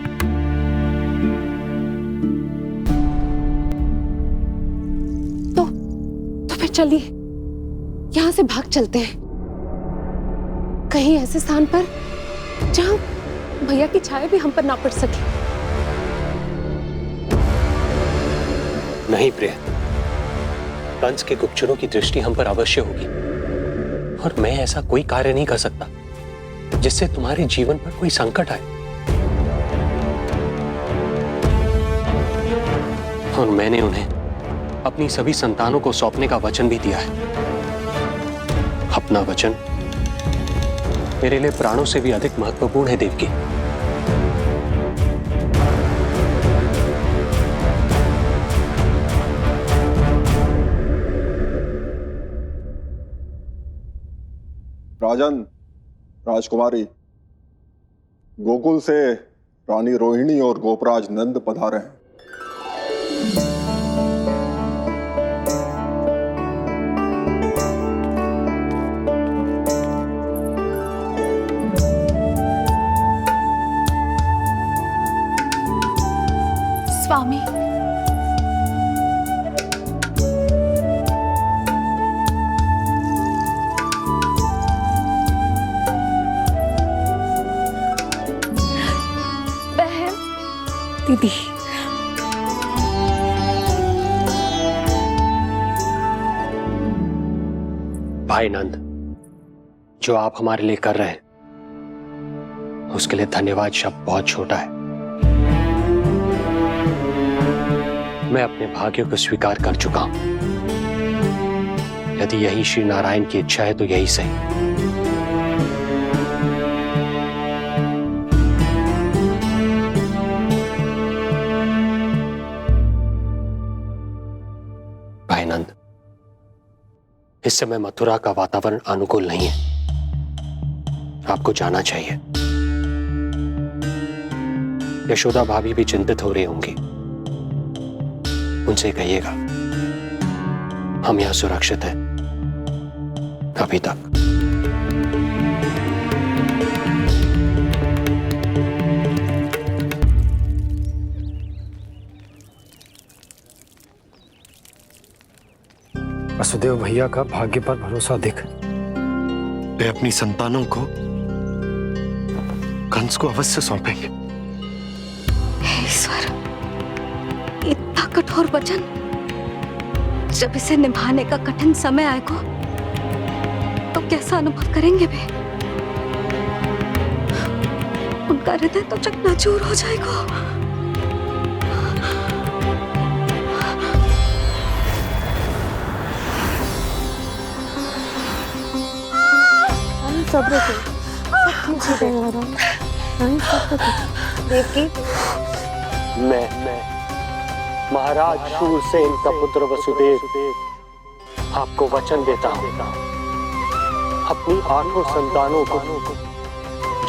तो फिर चलिए यहां से भाग चलते हैं, कहीं ऐसे स्थान पर जहां भैया की छाया भी हम पर ना पड़ सके। नहीं प्रिय, कंस के गुप्तचरों की दृष्टि हम पर अवश्य होगी, और मैं ऐसा कोई कार्य नहीं कर सकता जिससे तुम्हारे जीवन पर कोई संकट आए। और मैंने उन्हें अपनी सभी संतानों को सौंपने का वचन भी दिया है। अपना वचन मेरे लिए प्राणों से भी अधिक महत्वपूर्ण है देवकी। राजन, राजकुमारी, गोकुल से रानी रोहिणी और गोपराज नंद पधारे हैं। स्वामी, बहन, दीदी, भाई नंद, जो आप हमारे लिए कर रहे हैं उसके लिए धन्यवाद शब्द बहुत छोटा है। मैं अपने भाग्य को स्वीकार कर चुका हूं। यदि यही श्री नारायण की इच्छा है तो यही सही। इस समय मथुरा का वातावरण अनुकूल नहीं है। आपको जाना चाहिए। यशोदा भाभी भी चिंतित हो रही होंगी। उनसे कहिएगा हम यहां सुरक्षित हैं अभी तक। वसुदेव भैया का भाग्य पर भरोसा देख वे अपनी संतानों को कंस को अवश्य सौंपेंगे। हे ईश्वर, इतना कठोर वचन, जब इसे निभाने का कठिन समय आएगा तो कैसा अनुभव करेंगे वे? उनका हृदय तो चकनाचूर हो जाएगा। सब्र से सब ठीक हो जाएगा। देवकी, मैं महाराज शूरसेन का पुत्र वसुदेव आपको वचन देता हूं, अपनी 8 संतानों को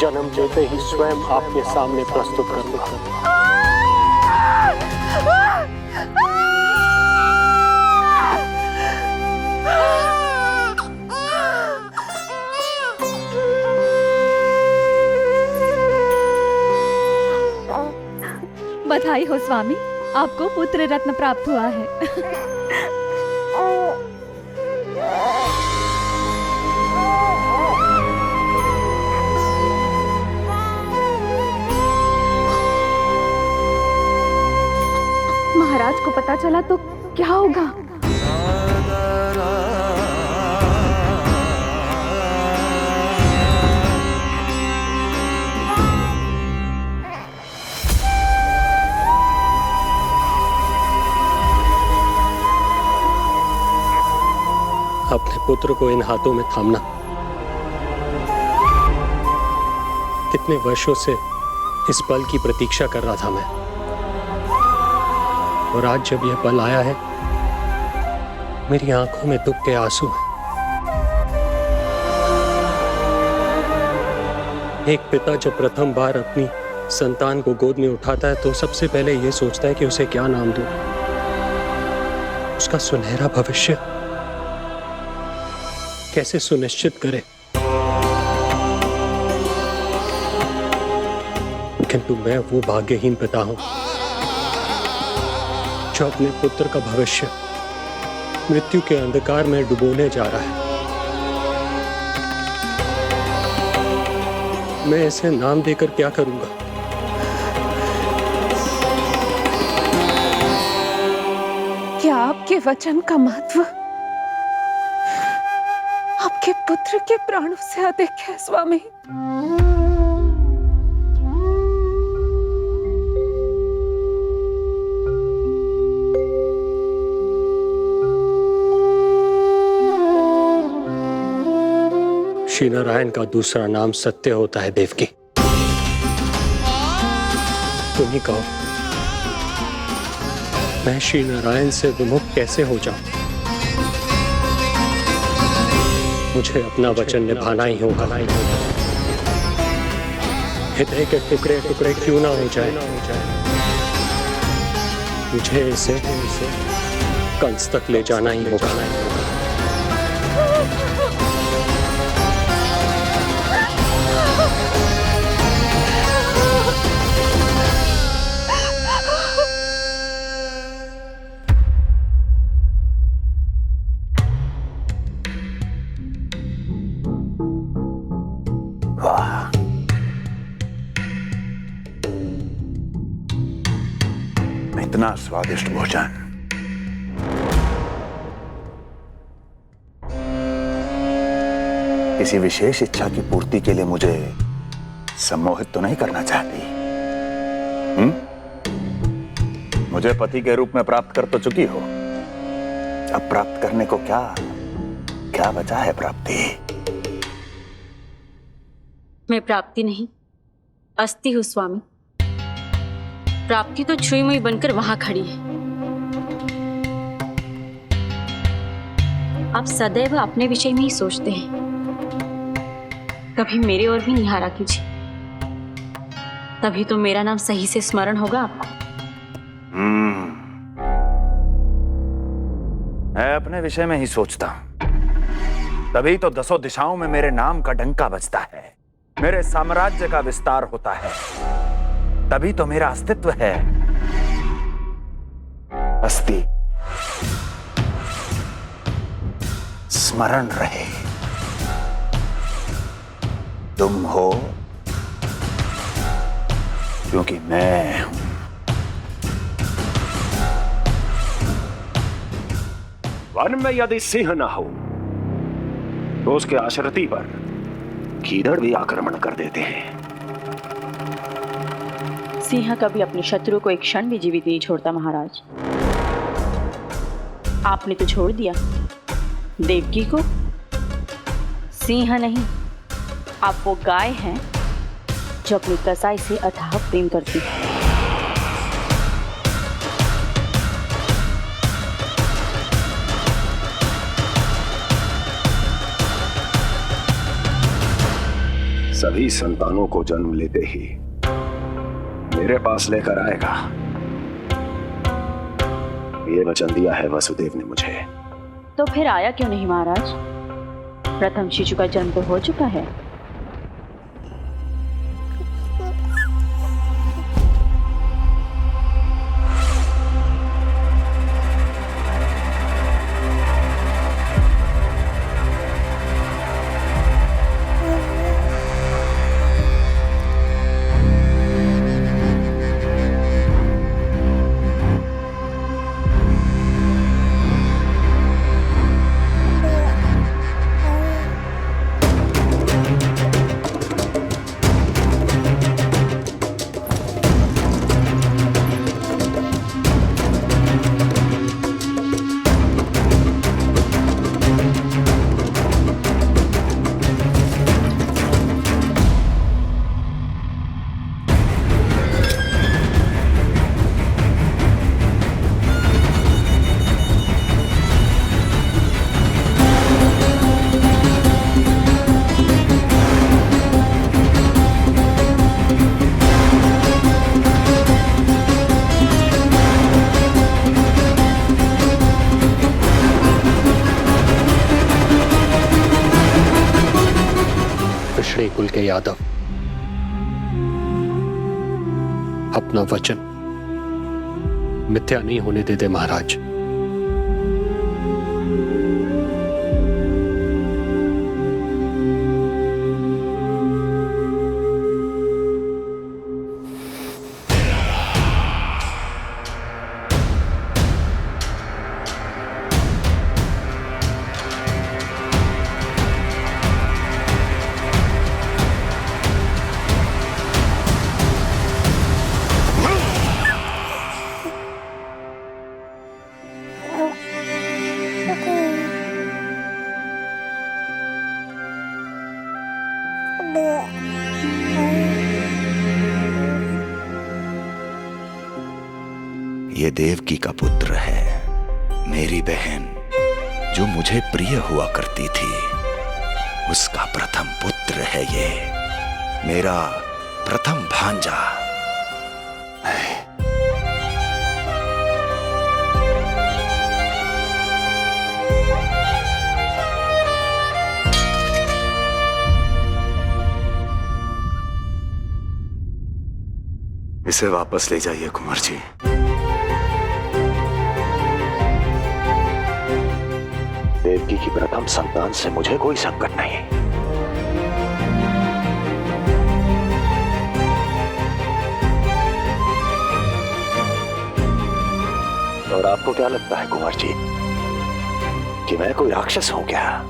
जन्म देते ही स्वयं आपके सामने प्रस्तुत करूंगा। बधाई हो स्वामी, आपको पुत्र रत्न प्राप्त हुआ है। महाराज को पता चला तो क्या होगा? अपने पुत्र को इन हाथों में थामना। कितने वर्षों से इस पल की प्रतीक्षा कर रहा था मैं, और आज जब यह पल आया है मेरी आंखों में दुख के आंसू हैं। एक पिता जब प्रथम बार अपनी संतान को गोद में उठाता है तो सबसे पहले यह सोचता है कि उसे क्या नाम दूं, उसका सुनहरा भविष्य कैसे सुनिश्चित करे। किंतु मैं वो भाग्यहीन पिता हूं जो अपने पुत्र का भविष्य मृत्यु के अंधकार में डुबोने जा रहा है। मैं इसे नाम देकर क्या करूंगा? क्या आपके वचन का महत्व आपके पुत्र के प्राणों से अधिक है स्वामी? श्री नारायण का दूसरा नाम सत्य होता है देवकी। तुम ही कहो, मैं श्री नारायण से विमुख कैसे हो जाऊं? मुझे अपना वचन निभाना ही होगा। हृदय के टुकड़े टुकड़े क्यों ना हो जाए, मुझे इसे कंस तक ले जाना ही होगा। इतना स्वादिष्ट भोजन किसी विशेष इच्छा की पूर्ति के लिए मुझे सम्मोहित तो नहीं करना चाहती? मुझे पति के रूप में प्राप्त कर तो चुकी हो, अब प्राप्त करने को क्या क्या बचा है प्राप्ति? मैं प्राप्ति नहीं, अस्थि हूँ स्वामी। प्राप्ति तो छुई मुई बनकर वहां खड़ी है। आप सदैव अपने विषय में ही सोचते हैं। कभी मेरे और भी निहारा कीजिए, तभी तो मेरा नाम सही से स्मरण होगा आपको। मैं अपने विषय में ही सोचता हूं, तभी तो दसों दिशाओं में मेरे नाम का डंका बजता है, मेरे साम्राज्य का विस्तार होता है, तभी तो मेरा अस्तित्व है। अस्थि स्मरण रहे, तुम हो क्योंकि मैं हूं। वन में यदि सिंह न हो तो उसके आश्रिति पर गीदड़ भी आक्रमण कर देते हैं। सिंह कभी अपने शत्रु को एक क्षण भी जीवित नहीं छोड़ता महाराज। आपने तो छोड़ दिया देवकी को। सिंह नहीं, आप वो गाय हैं जो अपनी कसाई से अथाह प्रेम करती है। सभी संतानों को जन्म लेते ही मेरे पास लेकर आएगा, ये वचन दिया है वसुदेव ने मुझे। तो फिर आया क्यों नहीं महाराज? प्रथम शिशु का जन्म तो हो चुका है। कुल के यादव अपना वचन मिथ्या नहीं होने देते महाराज। ये देवकी का पुत्र है, मेरी बहन जो मुझे प्रिय हुआ करती थी, उसका प्रथम पुत्र है ये, मेरा प्रथम भांजा। इसे वापस ले जाइए कुंवर जी। देवकी की प्रथम संतान से मुझे कोई संकट नहीं। और आपको क्या लगता है कुंवर जी कि मैं कोई राक्षस हूं क्या?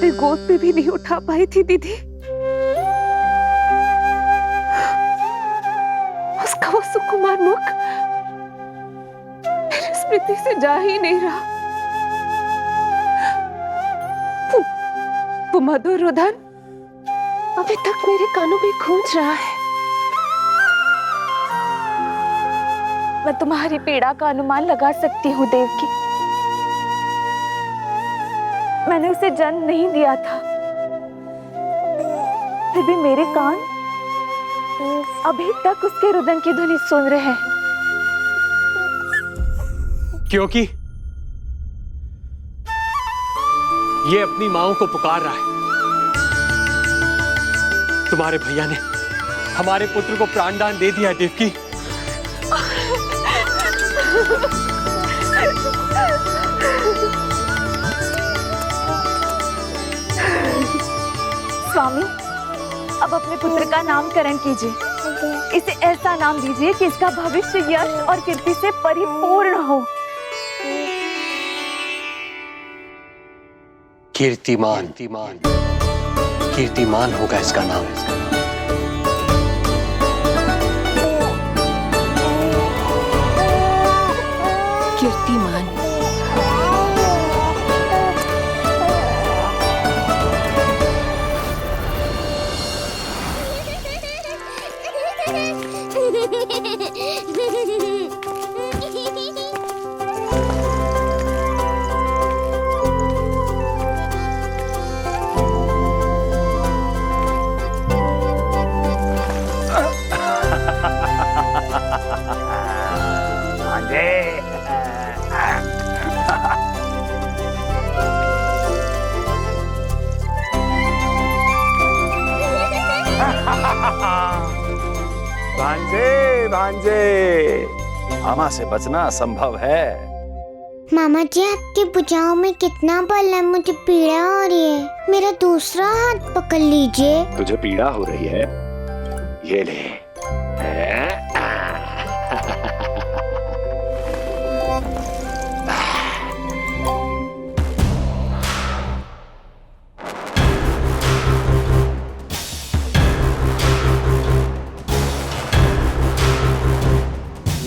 अपने गोद पे भी नहीं उठा पाई थी दीदी। उसका वो सुकुमार मुख मेरी स्मृति से जा ही नहीं रहा। वो मधुर रुदन अभी तक मेरे कानों में गूंज रहा है। मैं तुम्हारी पीड़ा का अनुमान लगा सकती हूँ देवकी। मैंने उसे जन्म नहीं दिया था, फिर भी मेरे कान अभी तक उसके रुदन की ध्वनि सुन रहे हैं। क्योंकि ये अपनी माओ को पुकार रहा है। तुम्हारे भैया ने हमारे पुत्र को प्राणदान दे दिया देवकी। स्वामी, अब अपने पुत्र का नामकरण कीजिए। इसे ऐसा नाम दीजिए कि इसका भविष्य यश और कीर्ति से परिपूर्ण हो। कीर्तिमान कीर्तिमान होगा इसका नाम। कीर्तिमान। भांजे भांजे, मामा से बचना असंभव है। मामा जी, आपकी भुजाओं में कितना बल है, मुझे पीड़ा हो रही है। मेरा दूसरा हाथ पकड़ लीजिए। तुझे पीड़ा हो रही है? ये ले।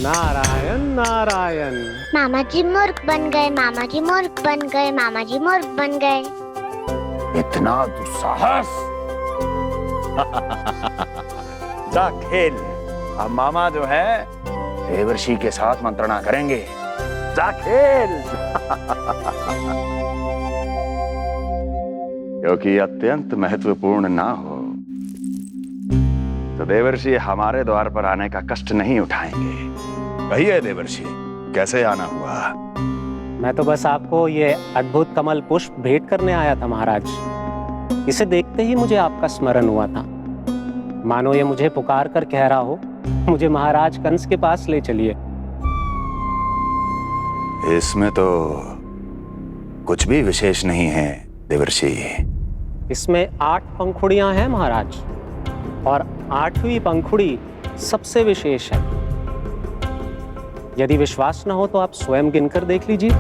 नारायण नारायण। मामा जी मूर्ख बन गए, मामा जी मूर्ख बन गए, मामा जी मूर्ख बन गए। इतना दुस्साहस! जा खेल। अब मामा जो है देवर्षि के साथ मंत्रणा करेंगे। जा खेल। क्योंकि अत्यंत महत्वपूर्ण ना हो तो देवर्षि हमारे द्वार पर आने का कष्ट नहीं उठाएंगे। कहिए देवर्षि, कैसे आना हुआ? मैं तो बस आपको ये अद्भुत कमल पुष्प भेंट करने आया था महाराज। इसे देखते ही मुझे आपका स्मरण हुआ था। मानो ये मुझे पुकार कर कह रहा हो, मुझे महाराज कंस के पास ले चलिए। इसमें तो कुछ भी विशेष नहीं है देवर्षि। इसमें 8 पंखुड़ियां हैं महाराज, और 8वीं पंखुड़ी सबसे विशेष है। यदि विश्वास न हो तो आप स्वयं गिनकर देख लीजिए।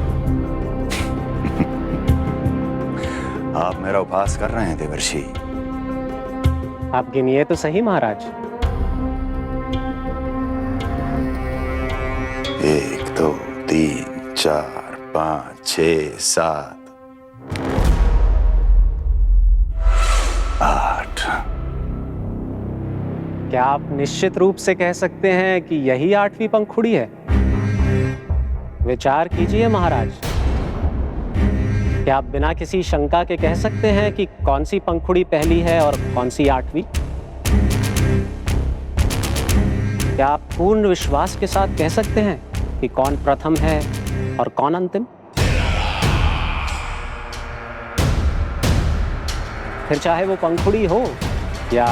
आप मेरा उपहास कर रहे हैं देवर्षि। आप गिनिए तो सही महाराज। 1 2 3 4 5 6 7 8। क्या आप निश्चित रूप से कह सकते हैं कि यही 8वीं पंखुड़ी है? विचार कीजिए महाराज। क्या आप बिना किसी शंका के कह सकते हैं कि कौन सी पंखुड़ी पहली है और कौन सी 8वीं? क्या आप पूर्ण विश्वास के साथ कह सकते हैं कि कौन प्रथम है और कौन अंतिम? फिर चाहे वो पंखुड़ी हो या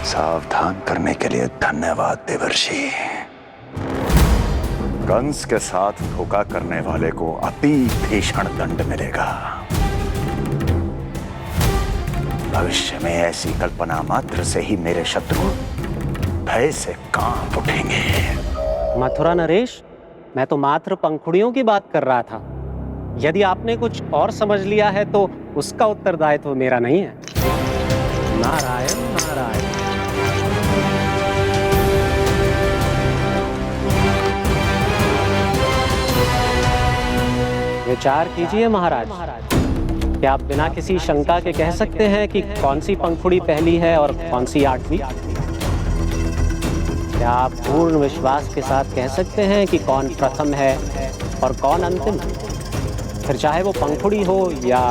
सावधान करने के लिए धन्यवाद देवर्षि। कंस के साथ धोखा करने वाले को अति भीषण दंड मिलेगा। भविष्य में ऐसी कल्पना मात्र से ही मेरे शत्रु भय से कांप उठेंगे। मथुरा नरेश, मैं तो मात्र पंखुड़ियों की बात कर रहा था। यदि आपने कुछ और समझ लिया है तो उसका उत्तरदायित्व मेरा नहीं है। नारायण नारायण। विचार कीजिए महाराज, क्या आप बिना किसी शंका के कह सकते हैं कि कौन सी पंखुड़ी पहली है और कौन सी आठवीं? क्या आप पूर्ण विश्वास के साथ कह सकते हैं कि कौन प्रथम है और कौन अंतिम? फिर चाहे वो पंखुड़ी हो या...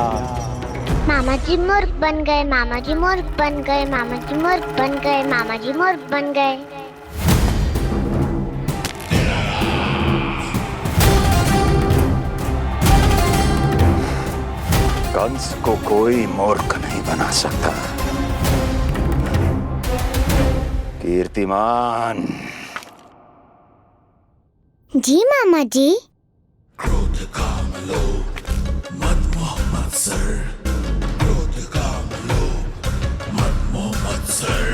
मामा जी मूर्ख बन गए, मामा जी मूर्ख बन गए, मामा जी मूर्ख बन गए, मामा जी मूर्ख बन गए। कंस को कोई मूर्ख नहीं बना सकता। कीर्तिमान। जी मामा जी। क्रोध काम लोभ मद मोह मत्सर, क्रोध काम लोभ मद मोह मत्सर,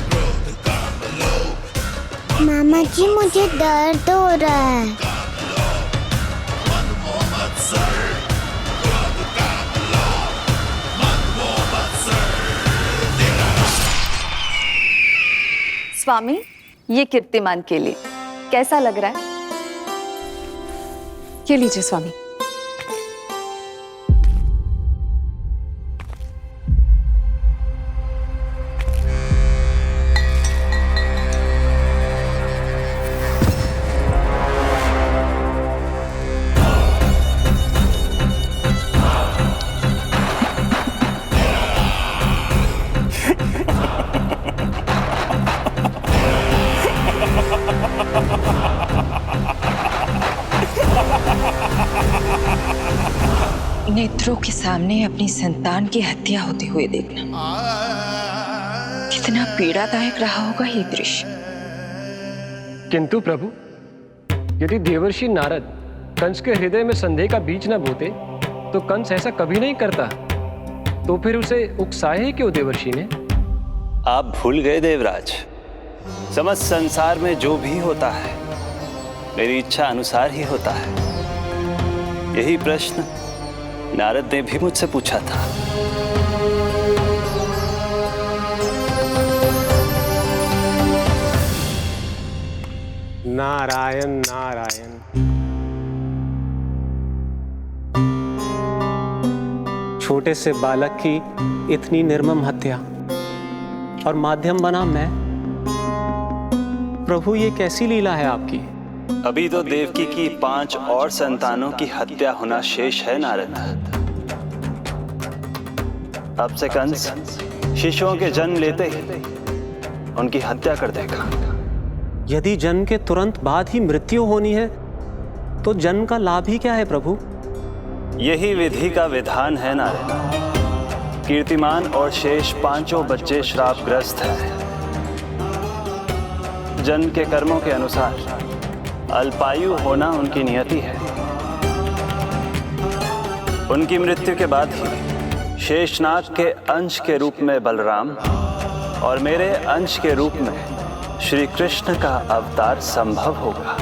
क्रोध काम लोभ। मामा जी मुझे दर्द हो रहा है। मद मोह मत्सर, क्रोध काम लोभ मद मोह मत्सर। स्वामी, ये कीर्तिमान के लिए कैसा लग रहा है? ये लीजिए स्वामी। नेत्रों के सामने अपनी संतान की हत्या होते हुए देखना कितना पीड़ादायक रहा होगा ये दृश्य। किंतु प्रभु, यदि देवर्षि नारद कंस के हृदय में संदेह का बीज न बोते तो कंस ऐसा कभी नहीं करता। तो फिर उसे उकसाए क्यों देवर्षि ने? आप भूल गए देवराज, समस्त संसार में जो भी होता है मेरी इच्छा अनुसार ही होता है। यही प्रश्न नारद ने भी मुझसे पूछा था। नारायण नारायण। छोटे से बालक की इतनी निर्मम हत्या और माध्यम बना मैं। प्रभु, ये कैसी लीला है आपकी? अभी तो देवकी की 5 और संतानों की हत्या होना शेष है नारद। अब से कंस शिशुओं के जन्म लेते ही उनकी हत्या कर देगा। यदि जन्म के तुरंत बाद ही मृत्यु होनी है तो जन्म का लाभ ही क्या है प्रभु? यही विधि का विधान है नारद। कीर्तिमान और शेष 5 बच्चे श्रापग्रस्त हैं। जन्म के कर्मों के अनुसार अल्पायु होना उनकी नियति है। उनकी मृत्यु के बाद ही शेषनाग के अंश के रूप में बलराम और मेरे अंश के रूप में श्री कृष्ण का अवतार संभव होगा।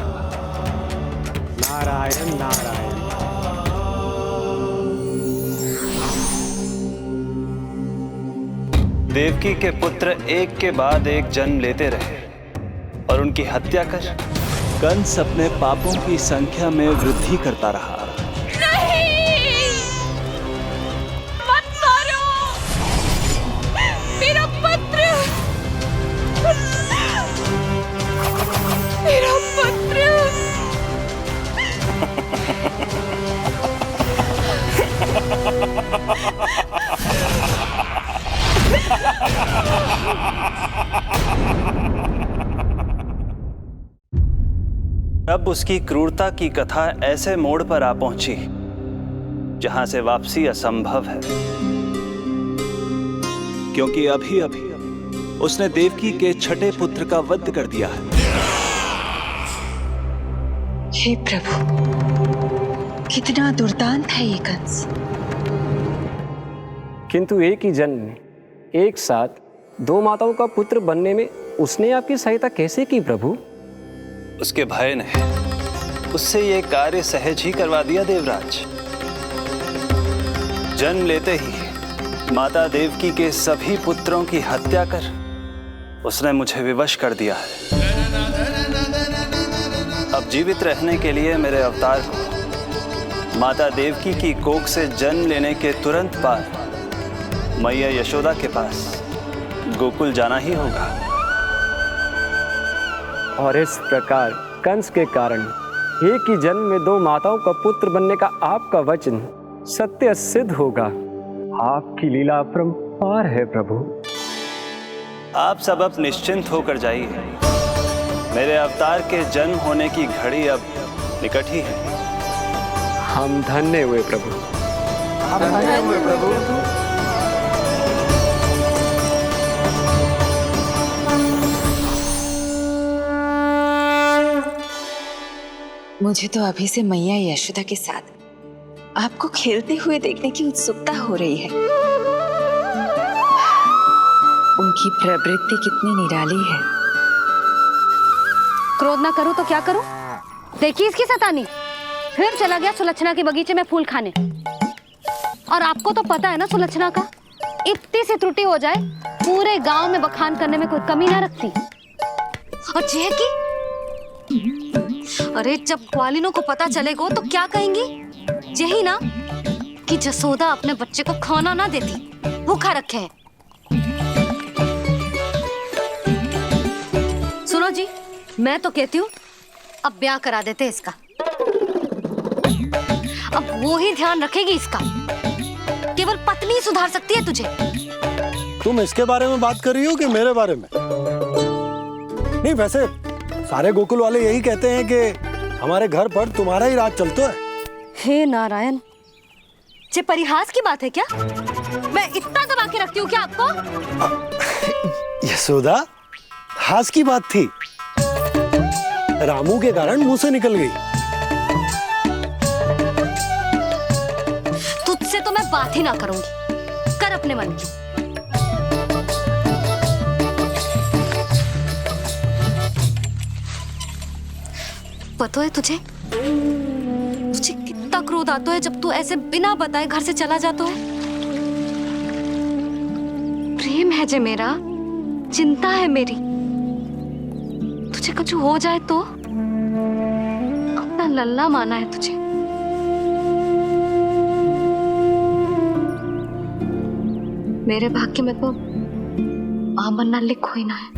नारायण नारायण। देवकी के पुत्र एक के बाद एक जन्म लेते रहे और उनकी हत्या कर कंस अपने पापों की संख्या में वृद्धि करता रहा। नहीं! मत मारो! मेरा पुत्र! मेरा पुत्र! अब उसकी क्रूरता की कथा ऐसे मोड़ पर आ पहुंची जहां से वापसी असंभव है, क्योंकि अभी अभी उसने देवकी के छठे पुत्र का वध कर दिया है। हे प्रभु, कितना दुर्दांत है ये कंस। किंतु एक ही जन्म में एक साथ 2 माताओं का पुत्र बनने में उसने आपकी सहायता कैसे की प्रभु? उसके भय ने उससे ये कार्य सहज ही करवा दिया देवराज। जन्म लेते ही माता देवकी के सभी पुत्रों की हत्या कर उसने मुझे विवश कर दिया है। अब जीवित रहने के लिए मेरे अवतार को माता देवकी की कोख से जन्म लेने के तुरंत बाद मैया यशोदा के पास गोकुल जाना ही होगा। और इस प्रकार कंस के कारण एक ही जन्म में दो माताओं का पुत्र बनने का आपका वचन सत्य सिद्ध होगा। आपकी लीला अपरंपार है प्रभु। आप सब अब निश्चिंत होकर जाइए। मेरे अवतार के जन्म होने की घड़ी अब निकट ही है। हम धन्य हुए प्रभु। हम धन्य हुए प्रभु। मुझे तो अभी से मैया यशोदा के साथ आपको खेलते हुए देखने की उत्सुकता हो रही है। उनकी प्रवृत्ति कितनी निराली है। क्रोध ना करूं तो क्या करूं? देखिए इसकी सतानी, फिर चला गया सुलक्षणा के बगीचे में फूल खाने। और आपको तो पता है ना सुलक्षणा का, इतनी सी त्रुटि हो जाए पूरे गांव में बखान करने में कोई कमी ना रखती। और यह कि अरे जब ग्वालिनों को पता चलेगा तो क्या कहेंगी? यही ना कि जसोदा अपने बच्चे को खाना ना देती, भूखा रखे है। सुनो जी, मैं तो कहती हूँ अब ब्याह करा देते इसका। अब वो ही ध्यान रखेगी इसका। केवल पत्नी सुधार सकती है तुझे। तुम इसके बारे में बात कर रही हो कि मेरे बारे में? नहीं, वैसे सारे गोकुल वाले यही कहते हैं कि हमारे घर पर तुम्हारा ही राज चलता है। हे नारायण, ये परिहास की बात है क्या? मैं इतना दबा के रखती हूँ क्या आपको? यशोदा, हास की बात थी। रामू के कारण मुंह से निकल गई। तुझसे तो मैं बात ही ना करूंगी। कर अपने मन की। पता है तुझे कितना क्रोध आता है जब तू ऐसे बिना बताए घर से चला जाता है। प्रेम है जे मेरा, चिंता है मेरी। तुझे कुछ हो जाए तो अपना लल्ला माना है तुझे। मेरे भाग्य में तो आमन्ना लिखो ही ना है।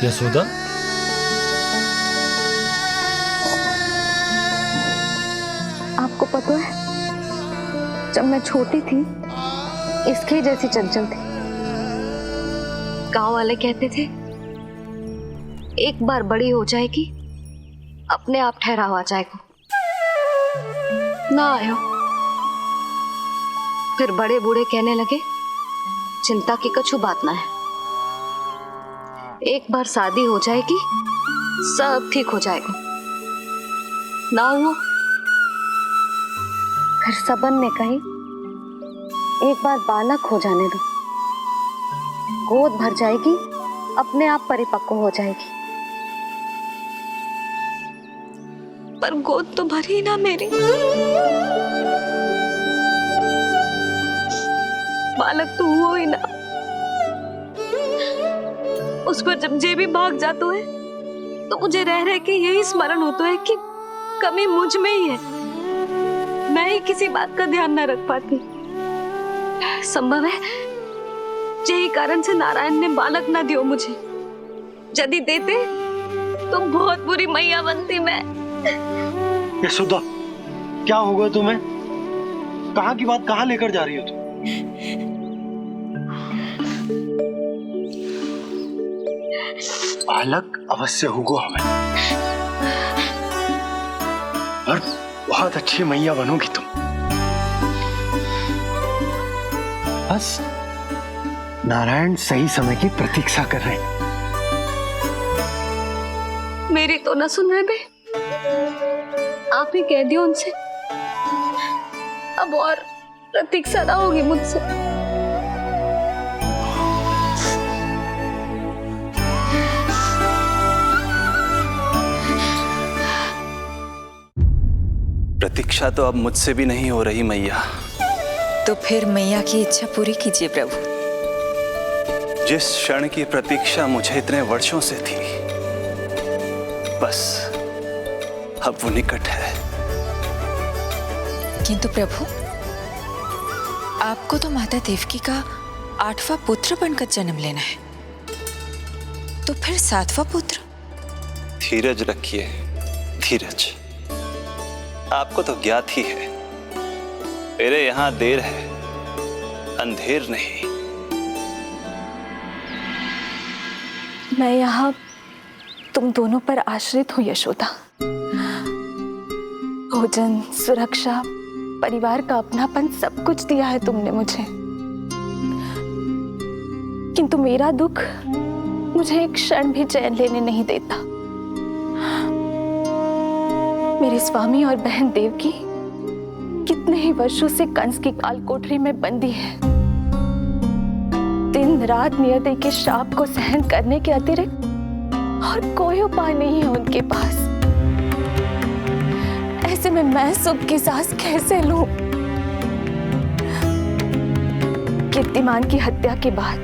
यशोदा, आपको पता है जब मैं छोटी थी इसके जैसी चंचल थी। गांव वाले कहते थे एक बार बड़ी हो जाएगी अपने आप ठहराव आ जाएगा। ना आयो। फिर बड़े बूढ़े कहने लगे चिंता की कछु बात ना है, एक बार शादी हो जाएगी सब ठीक हो जाएगा। ना हुआ। फिर सबन ने कही एक बार बालक हो जाने दो, गोद भर जाएगी अपने आप परिपक्व हो जाएगी। पर गोद तो भरी ना मेरी। बालक तो हुआ ही ना। उस पर जब जे भी भाग जाता है तो मुझे रह रह के यही स्मरण होता है कि कमी मुझ में ही है। मैं ही किसी बात का ध्यान न रख पाती। संभव है यही कारण से नारायण ने बालक ना दियो मुझे। यदि देते तो बहुत बुरी मैया बनती मैं। यशोदा, क्या होगा तुम्हें? कहाँ की बात कहाँ लेकर जा रही हो तुम? बालक अवश्य होगा हमें, और बहुत अच्छी मैया बनोगी तुम। बस नारायण सही समय की प्रतीक्षा कर रहे हैं। मेरी तो ना सुन रहे बे। आप ही कह दियो उनसे अब और प्रतीक्षा ना होगी मुझसे। प्रतीक्षा तो अब मुझसे भी नहीं हो रही मैया। तो फिर मैया की इच्छा पूरी कीजिए प्रभु। जिस क्षण की प्रतीक्षा मुझे इतने वर्षों से थी, बस अब वो निकट है। किंतु प्रभु, आपको तो माता देवकी का 8वां पुत्र बनकर जन्म लेना है, तो फिर 7वां पुत्र? धीरज रखिए, धीरज। आपको तो ज्ञात ही है, मेरे यहां देर है, अंधेर नहीं। मैं यहाँ तुम दोनों पर आश्रित हूँ यशोदा। भोजन, सुरक्षा, परिवार का अपनापन सब कुछ दिया है तुमने मुझे, किंतु मेरा दुख मुझे एक क्षण भी चैन लेने नहीं देता। मेरे स्वामी और बहन देवकी कितने ही वर्षों से कंस की काल कोठरी में बंदी है। दिन रात नियति के शाप को सहन करने के अतिरिक्त और कोई उपाय नहीं है उनके पास। ऐसे में मैं सुख की सांस कैसे लूं? कीर्तिमान की हत्या के बाद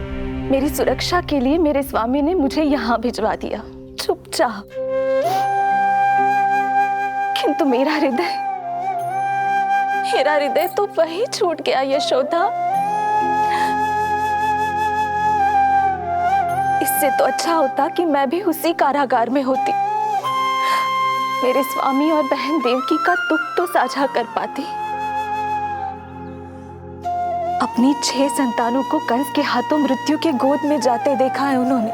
मेरी सुरक्षा के लिए मेरे स्वामी ने मुझे यहाँ भिजवा दिया, चुपचाप। किंतु मेरा हृदय तो वही छूट गया यशोदा। इससे तो अच्छा होता कि मैं भी उसी कारागार में होती, मेरे स्वामी और बहन देवकी का दुख तो साझा कर पाती। अपनी 6 संतानों को कंस के हाथों मृत्यु के गोद में जाते देखा है उन्होंने।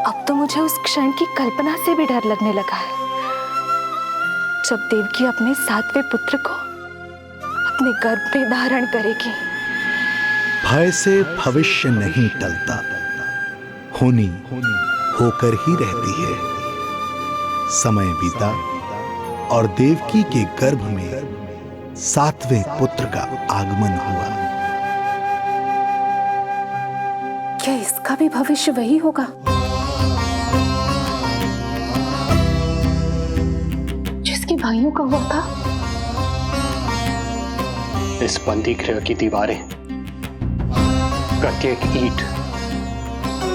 अब तो मुझे उस क्षण की कल्पना से भी डर लगने लगा है, जब देवकी अपने 7वें पुत्र को अपने गर्भ में धारण करेगी। भय से भविष्य नहीं टलता, होनी होकर ही रहती है। समय बीता और देवकी के गर्भ में 7वें पुत्र का आगमन हुआ। क्या इसका भी भविष्य वही होगा जिसके भाइयों का हुआ था? इस बंदी गृह की दीवारें, प्रत्येक ईंट,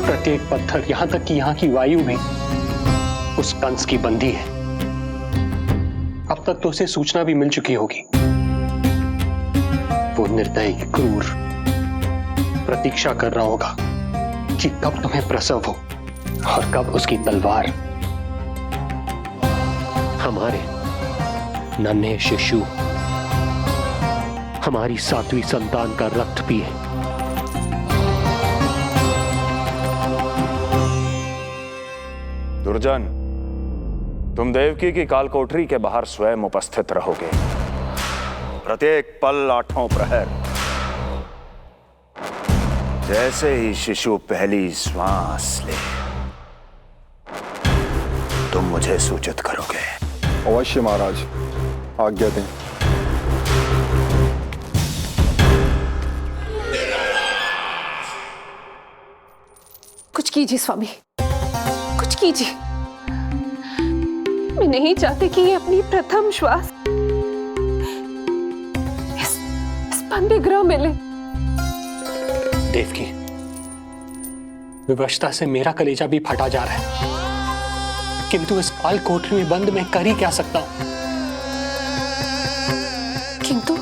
प्रत्येक पत्थर, यहां तक कि यहां की वायु भी उस कंस की बंदी है। अब तक तो उसे सूचना भी मिल चुकी होगी। वो निर्दयी, क्रूर प्रतीक्षा कर रहा होगा कि कब तुम्हें प्रसव हो और कब उसकी तलवार हमारे नन्हे शिशु, हमारी 7वीं संतान का रक्त पिए। दुर्जन, तुम देवकी की कालकोठरी के बाहर स्वयं उपस्थित रहोगे, प्रत्येक पल 8वां प्रहर। जैसे ही शिशु पहली श्वास ले, तुम मुझे सूचित करोगे। अवश्य महाराज, आज्ञा दें। कुछ कीजिए स्वामी, कुछ कीजिए। मैं नहीं चाहती कि ये अपनी प्रथम श्वास इस बंदी गृह में ले। देवकी, विवशता से मेरा कलेजा भी फटा जा रहा है, किंतु इस काल कोठरी में बंद मैं कर ही क्या सकता हूं? किंतु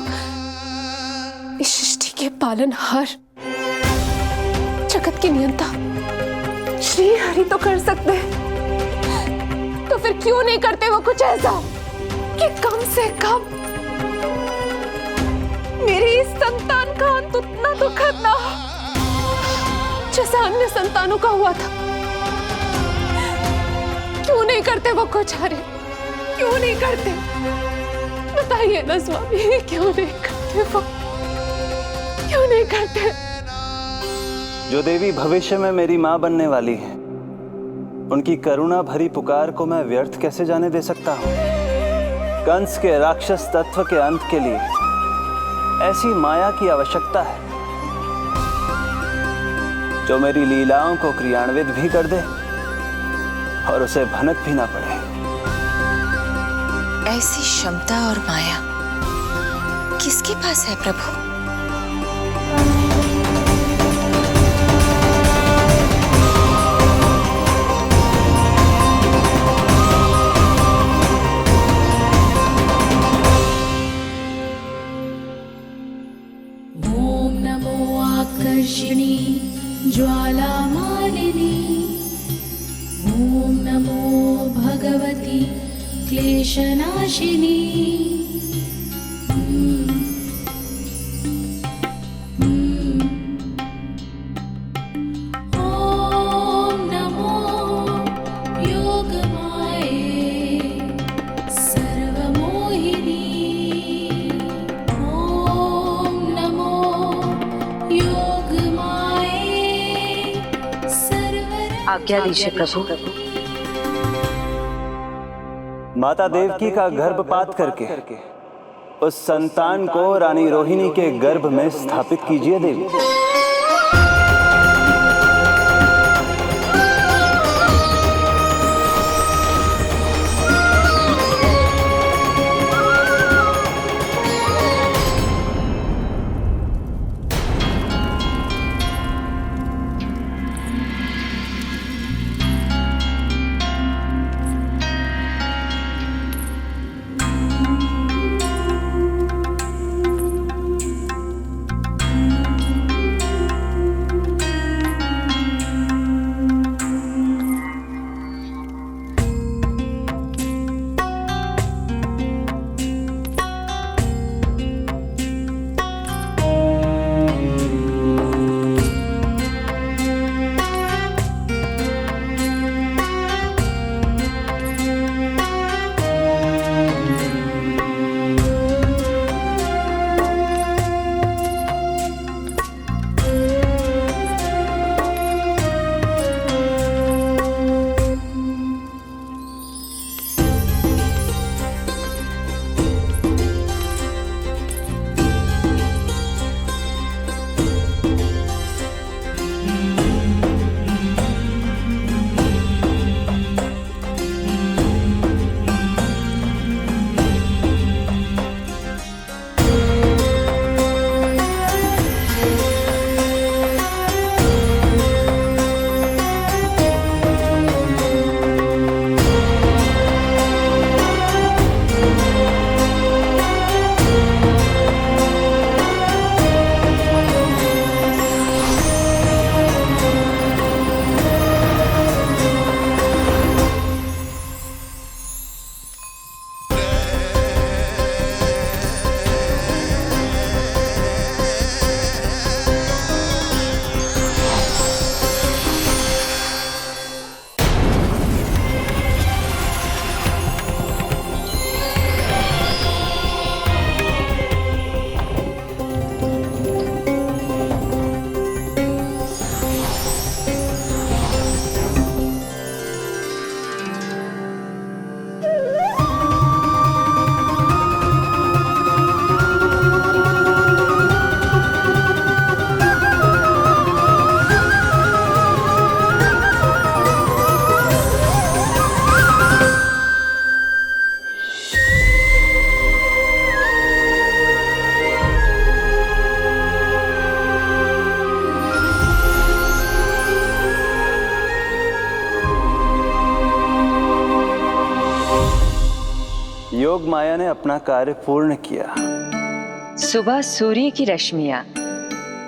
इस सृष्टि के पालनहार, जगत के नियंता श्री हरि तो कर सकते हैं, तो फिर क्यों नहीं करते वो कुछ ऐसा कि कम से कम मेरी इस संतान का अंत उतना दुखद ना हो जैसा अन्य संतानों का हुआ था। क्यों नहीं करते वो कुछ हरि, क्यों नहीं करते? बताइए ना स्वामी, क्यों नहीं करते वो, क्यों नहीं करते? जो देवी भविष्य में मेरी मां बनने वाली है, उनकी करुणा भरी पुकार को मैं व्यर्थ कैसे जाने दे सकता हूं? कंस के राक्षस तत्व के अंत के लिए ऐसी माया की आवश्यकता है जो मेरी लीलाओं को क्रियान्वित भी कर दे और उसे भनक भी ना पड़े। ऐसी क्षमता और माया किसके पास है प्रभु? ओम नमो आकर्षिणी ज्वाला मालिनी, ओम नमो भगवती क्लेशनाशिनी। ओम नमो योगमाये सर्वमोहिनी, ओम नमो योगमाये सर्व। आज्ञा दीजिए प्रभु। माता देवकी का गर्भपात करके उस संतान को रानी रोहिणी के गर्भ में स्थापित कीजिए देवी। योग माया ने अपना कार्य पूर्ण किया। सुबह सूर्य की रश्मियां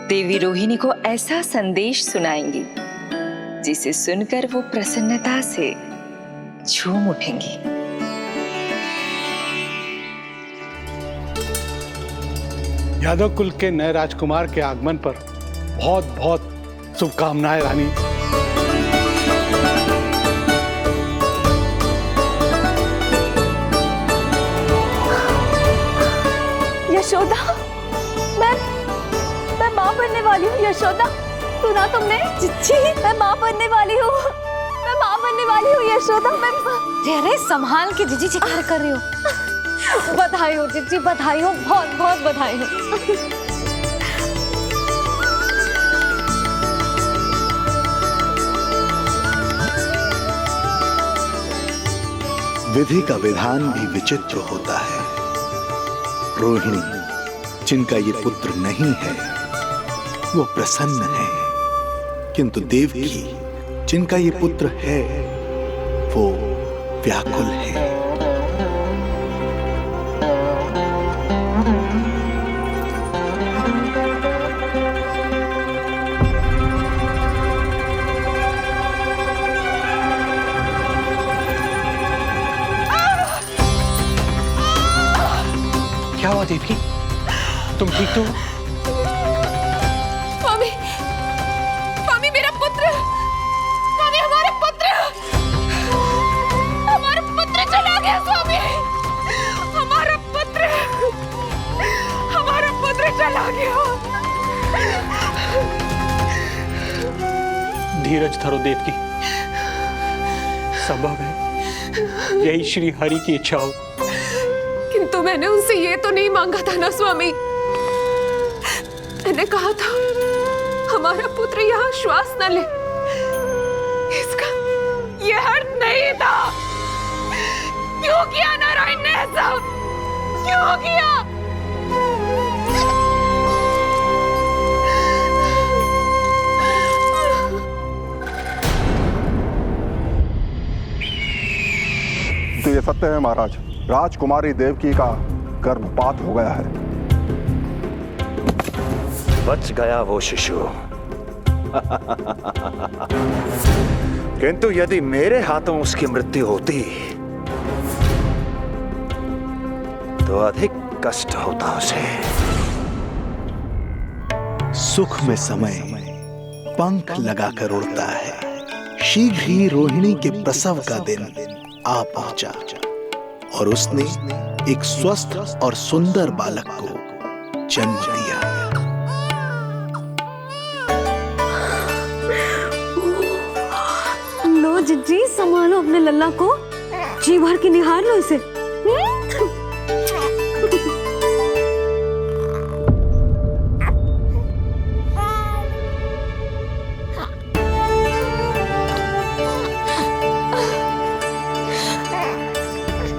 देवी रोहिणी को ऐसा संदेश सुनाएंगी जिसे सुनकर वो प्रसन्नता से झूम उठेंगी। यादव कुल के नए राजकुमार के आगमन पर बहुत बहुत शुभकामनाएं रानी। यशोदा, मैं माँ बनने वाली हूँ। यशोदा, सुना तुमने? चिच्ची, मैं माँ बनने वाली हूँ। मैं माँ बनने वाली हूँ यशोदा। मैं अरे संभाल के जीजी चित्कार कर रही हो। बधाई हो जीजी, बधाई हो, बहुत बहुत बधाई हो। विधि का विधान भी विचित्र होता है। रोहिणी, जिनका ये पुत्र नहीं है, वो प्रसन्न है, किंतु देवकी, जिनका ये पुत्र है, वो व्याकुल है। क्या हुआ देवकी? तुम ठीक तो हो? स्वामी, स्वामी मेरा पुत्र, स्वामी हमारा पुत्र चला गया। स्वामी हमारा पुत्र चला गया। धीरज धरो देवकी, संभव है यही श्री हरि की इच्छा हो। किंतु मैंने उनसे ये तो नहीं मांगा था ना स्वामी। मैंने कहा था हमारा पुत्र यहाँ श्वास न ले, इसका ये अर्थ नहीं था। क्यों किया नारायण ने ऐसा? क्यों किया? तो ये सत्य है महाराज, राजकुमारी देवकी का गर्भपात हो गया है। बच गया वो शिशु। किंतु यदि मेरे हाथों उसकी मृत्यु होती तो अधिक कष्ट होता उसे। सुख में समय पंख लगाकर उड़ता है। शीघ्र ही रोहिणी के प्रसव का दिन आ पहुंचा और उसने एक स्वस्थ और सुंदर बालक को जन्म दिया। लो जिज्जी, संभालो अपने लल्ला को, जी भर के निहार लो इसे।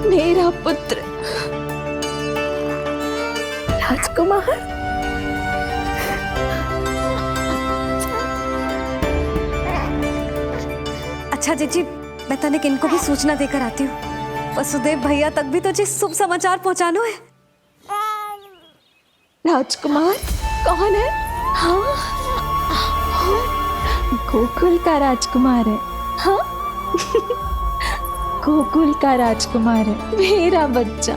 मेरा पुत्र राजकुमार, अच्छा जीजी, मैं तनिक इनको भी सूचना देकर आती हूँ। वसुदेव भैया तक भी तुझे शुभ समाचार पहुंचाना है। राजकुमार कौन है? हाँ, गोकुल का राजकुमार है। हाँ, गोकुल का राजकुमार है, मेरा बच्चा।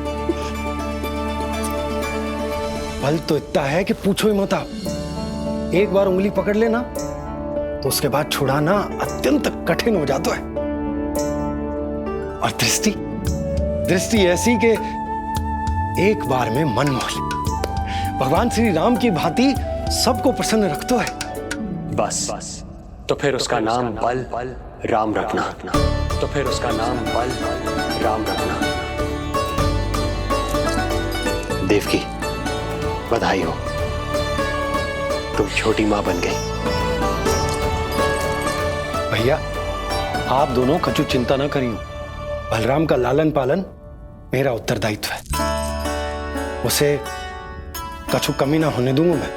बल तो इतना है कि पूछो ही मत आप। एक बार उंगली पकड़ लेना तो उसके बाद छुड़ाना अत्यंत कठिन हो जाता है। और दृष्टि ऐसी कि एक बार में मन मोह ले। भगवान श्री राम की भांति सबको प्रसन्न रखतो है। बस तो फिर उसका नाम बल राम रखना। तो फिर उसका नाम बल राम रखना। देवकी, बधाई हो, तुम छोटी मां बन गई। भैया, आप दोनों कछु चिंता न करियो। बलराम का लालन पालन मेरा उत्तरदायित्व है। उसे कछु कमी ना होने दूंगा मैं।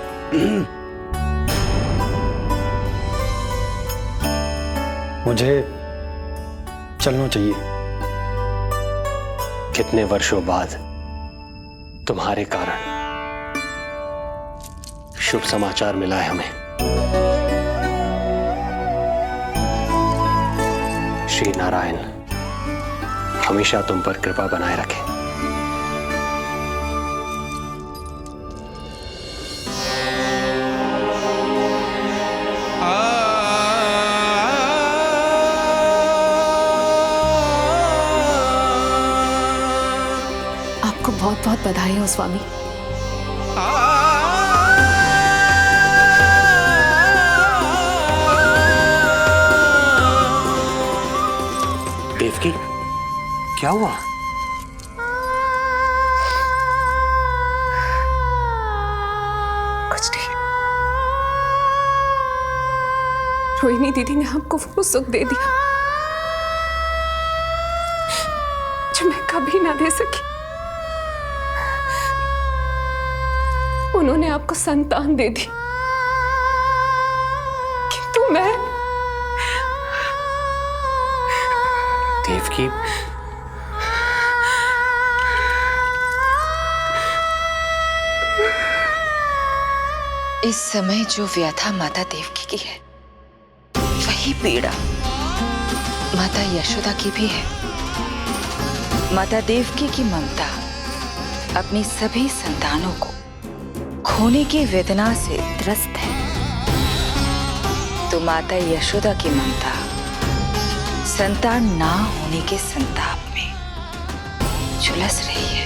मुझे चलना चाहिए। कितने वर्षों बाद तुम्हारे कारण शुभ समाचार मिला है हमें। श्री नारायण हमेशा तुम पर कृपा बनाए रखें। आपको बहुत बहुत बधाई हो स्वामी। देवकी, क्या हुआ? रोहिणी दीदी ने हमको वो सुख दे दिया जो मैं कभी ना दे सकी। उन्होंने आपको संतान दे दी, किंतु मैं देवकी, इस समय जो व्यथा माता देवकी की है वही पीड़ा माता यशोदा की भी है। माता देवकी की ममता अपनी सभी संतानों को खोने की वेदना से त्रस्त है, तो माता यशोदा की ममता संतान ना होने के संताप में झुलस रही है।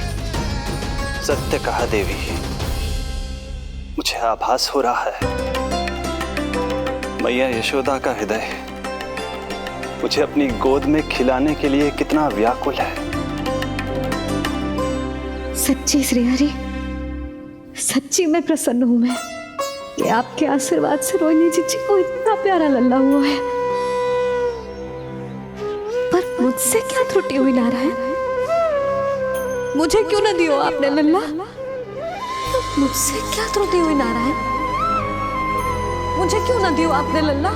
सत्य कहा देवी, मुझे आभास हो रहा है मैया यशोदा का हृदय मुझे अपनी गोद में खिलाने के लिए कितना व्याकुल है। सच्ची श्रीहरि, सच्ची मैं प्रसन्न हूं मैं कि आपके आशीर्वाद से रोहिणी जी को इतना प्यारा लल्ला हुआ है। पर मुझसे क्या त्रुटि हुई नारायण? मुझे क्यों न दियो आपने लल्ला? मुझसे क्या त्रुटि हुई नारायण? मुझे क्यों न दियो आपने लल्ला?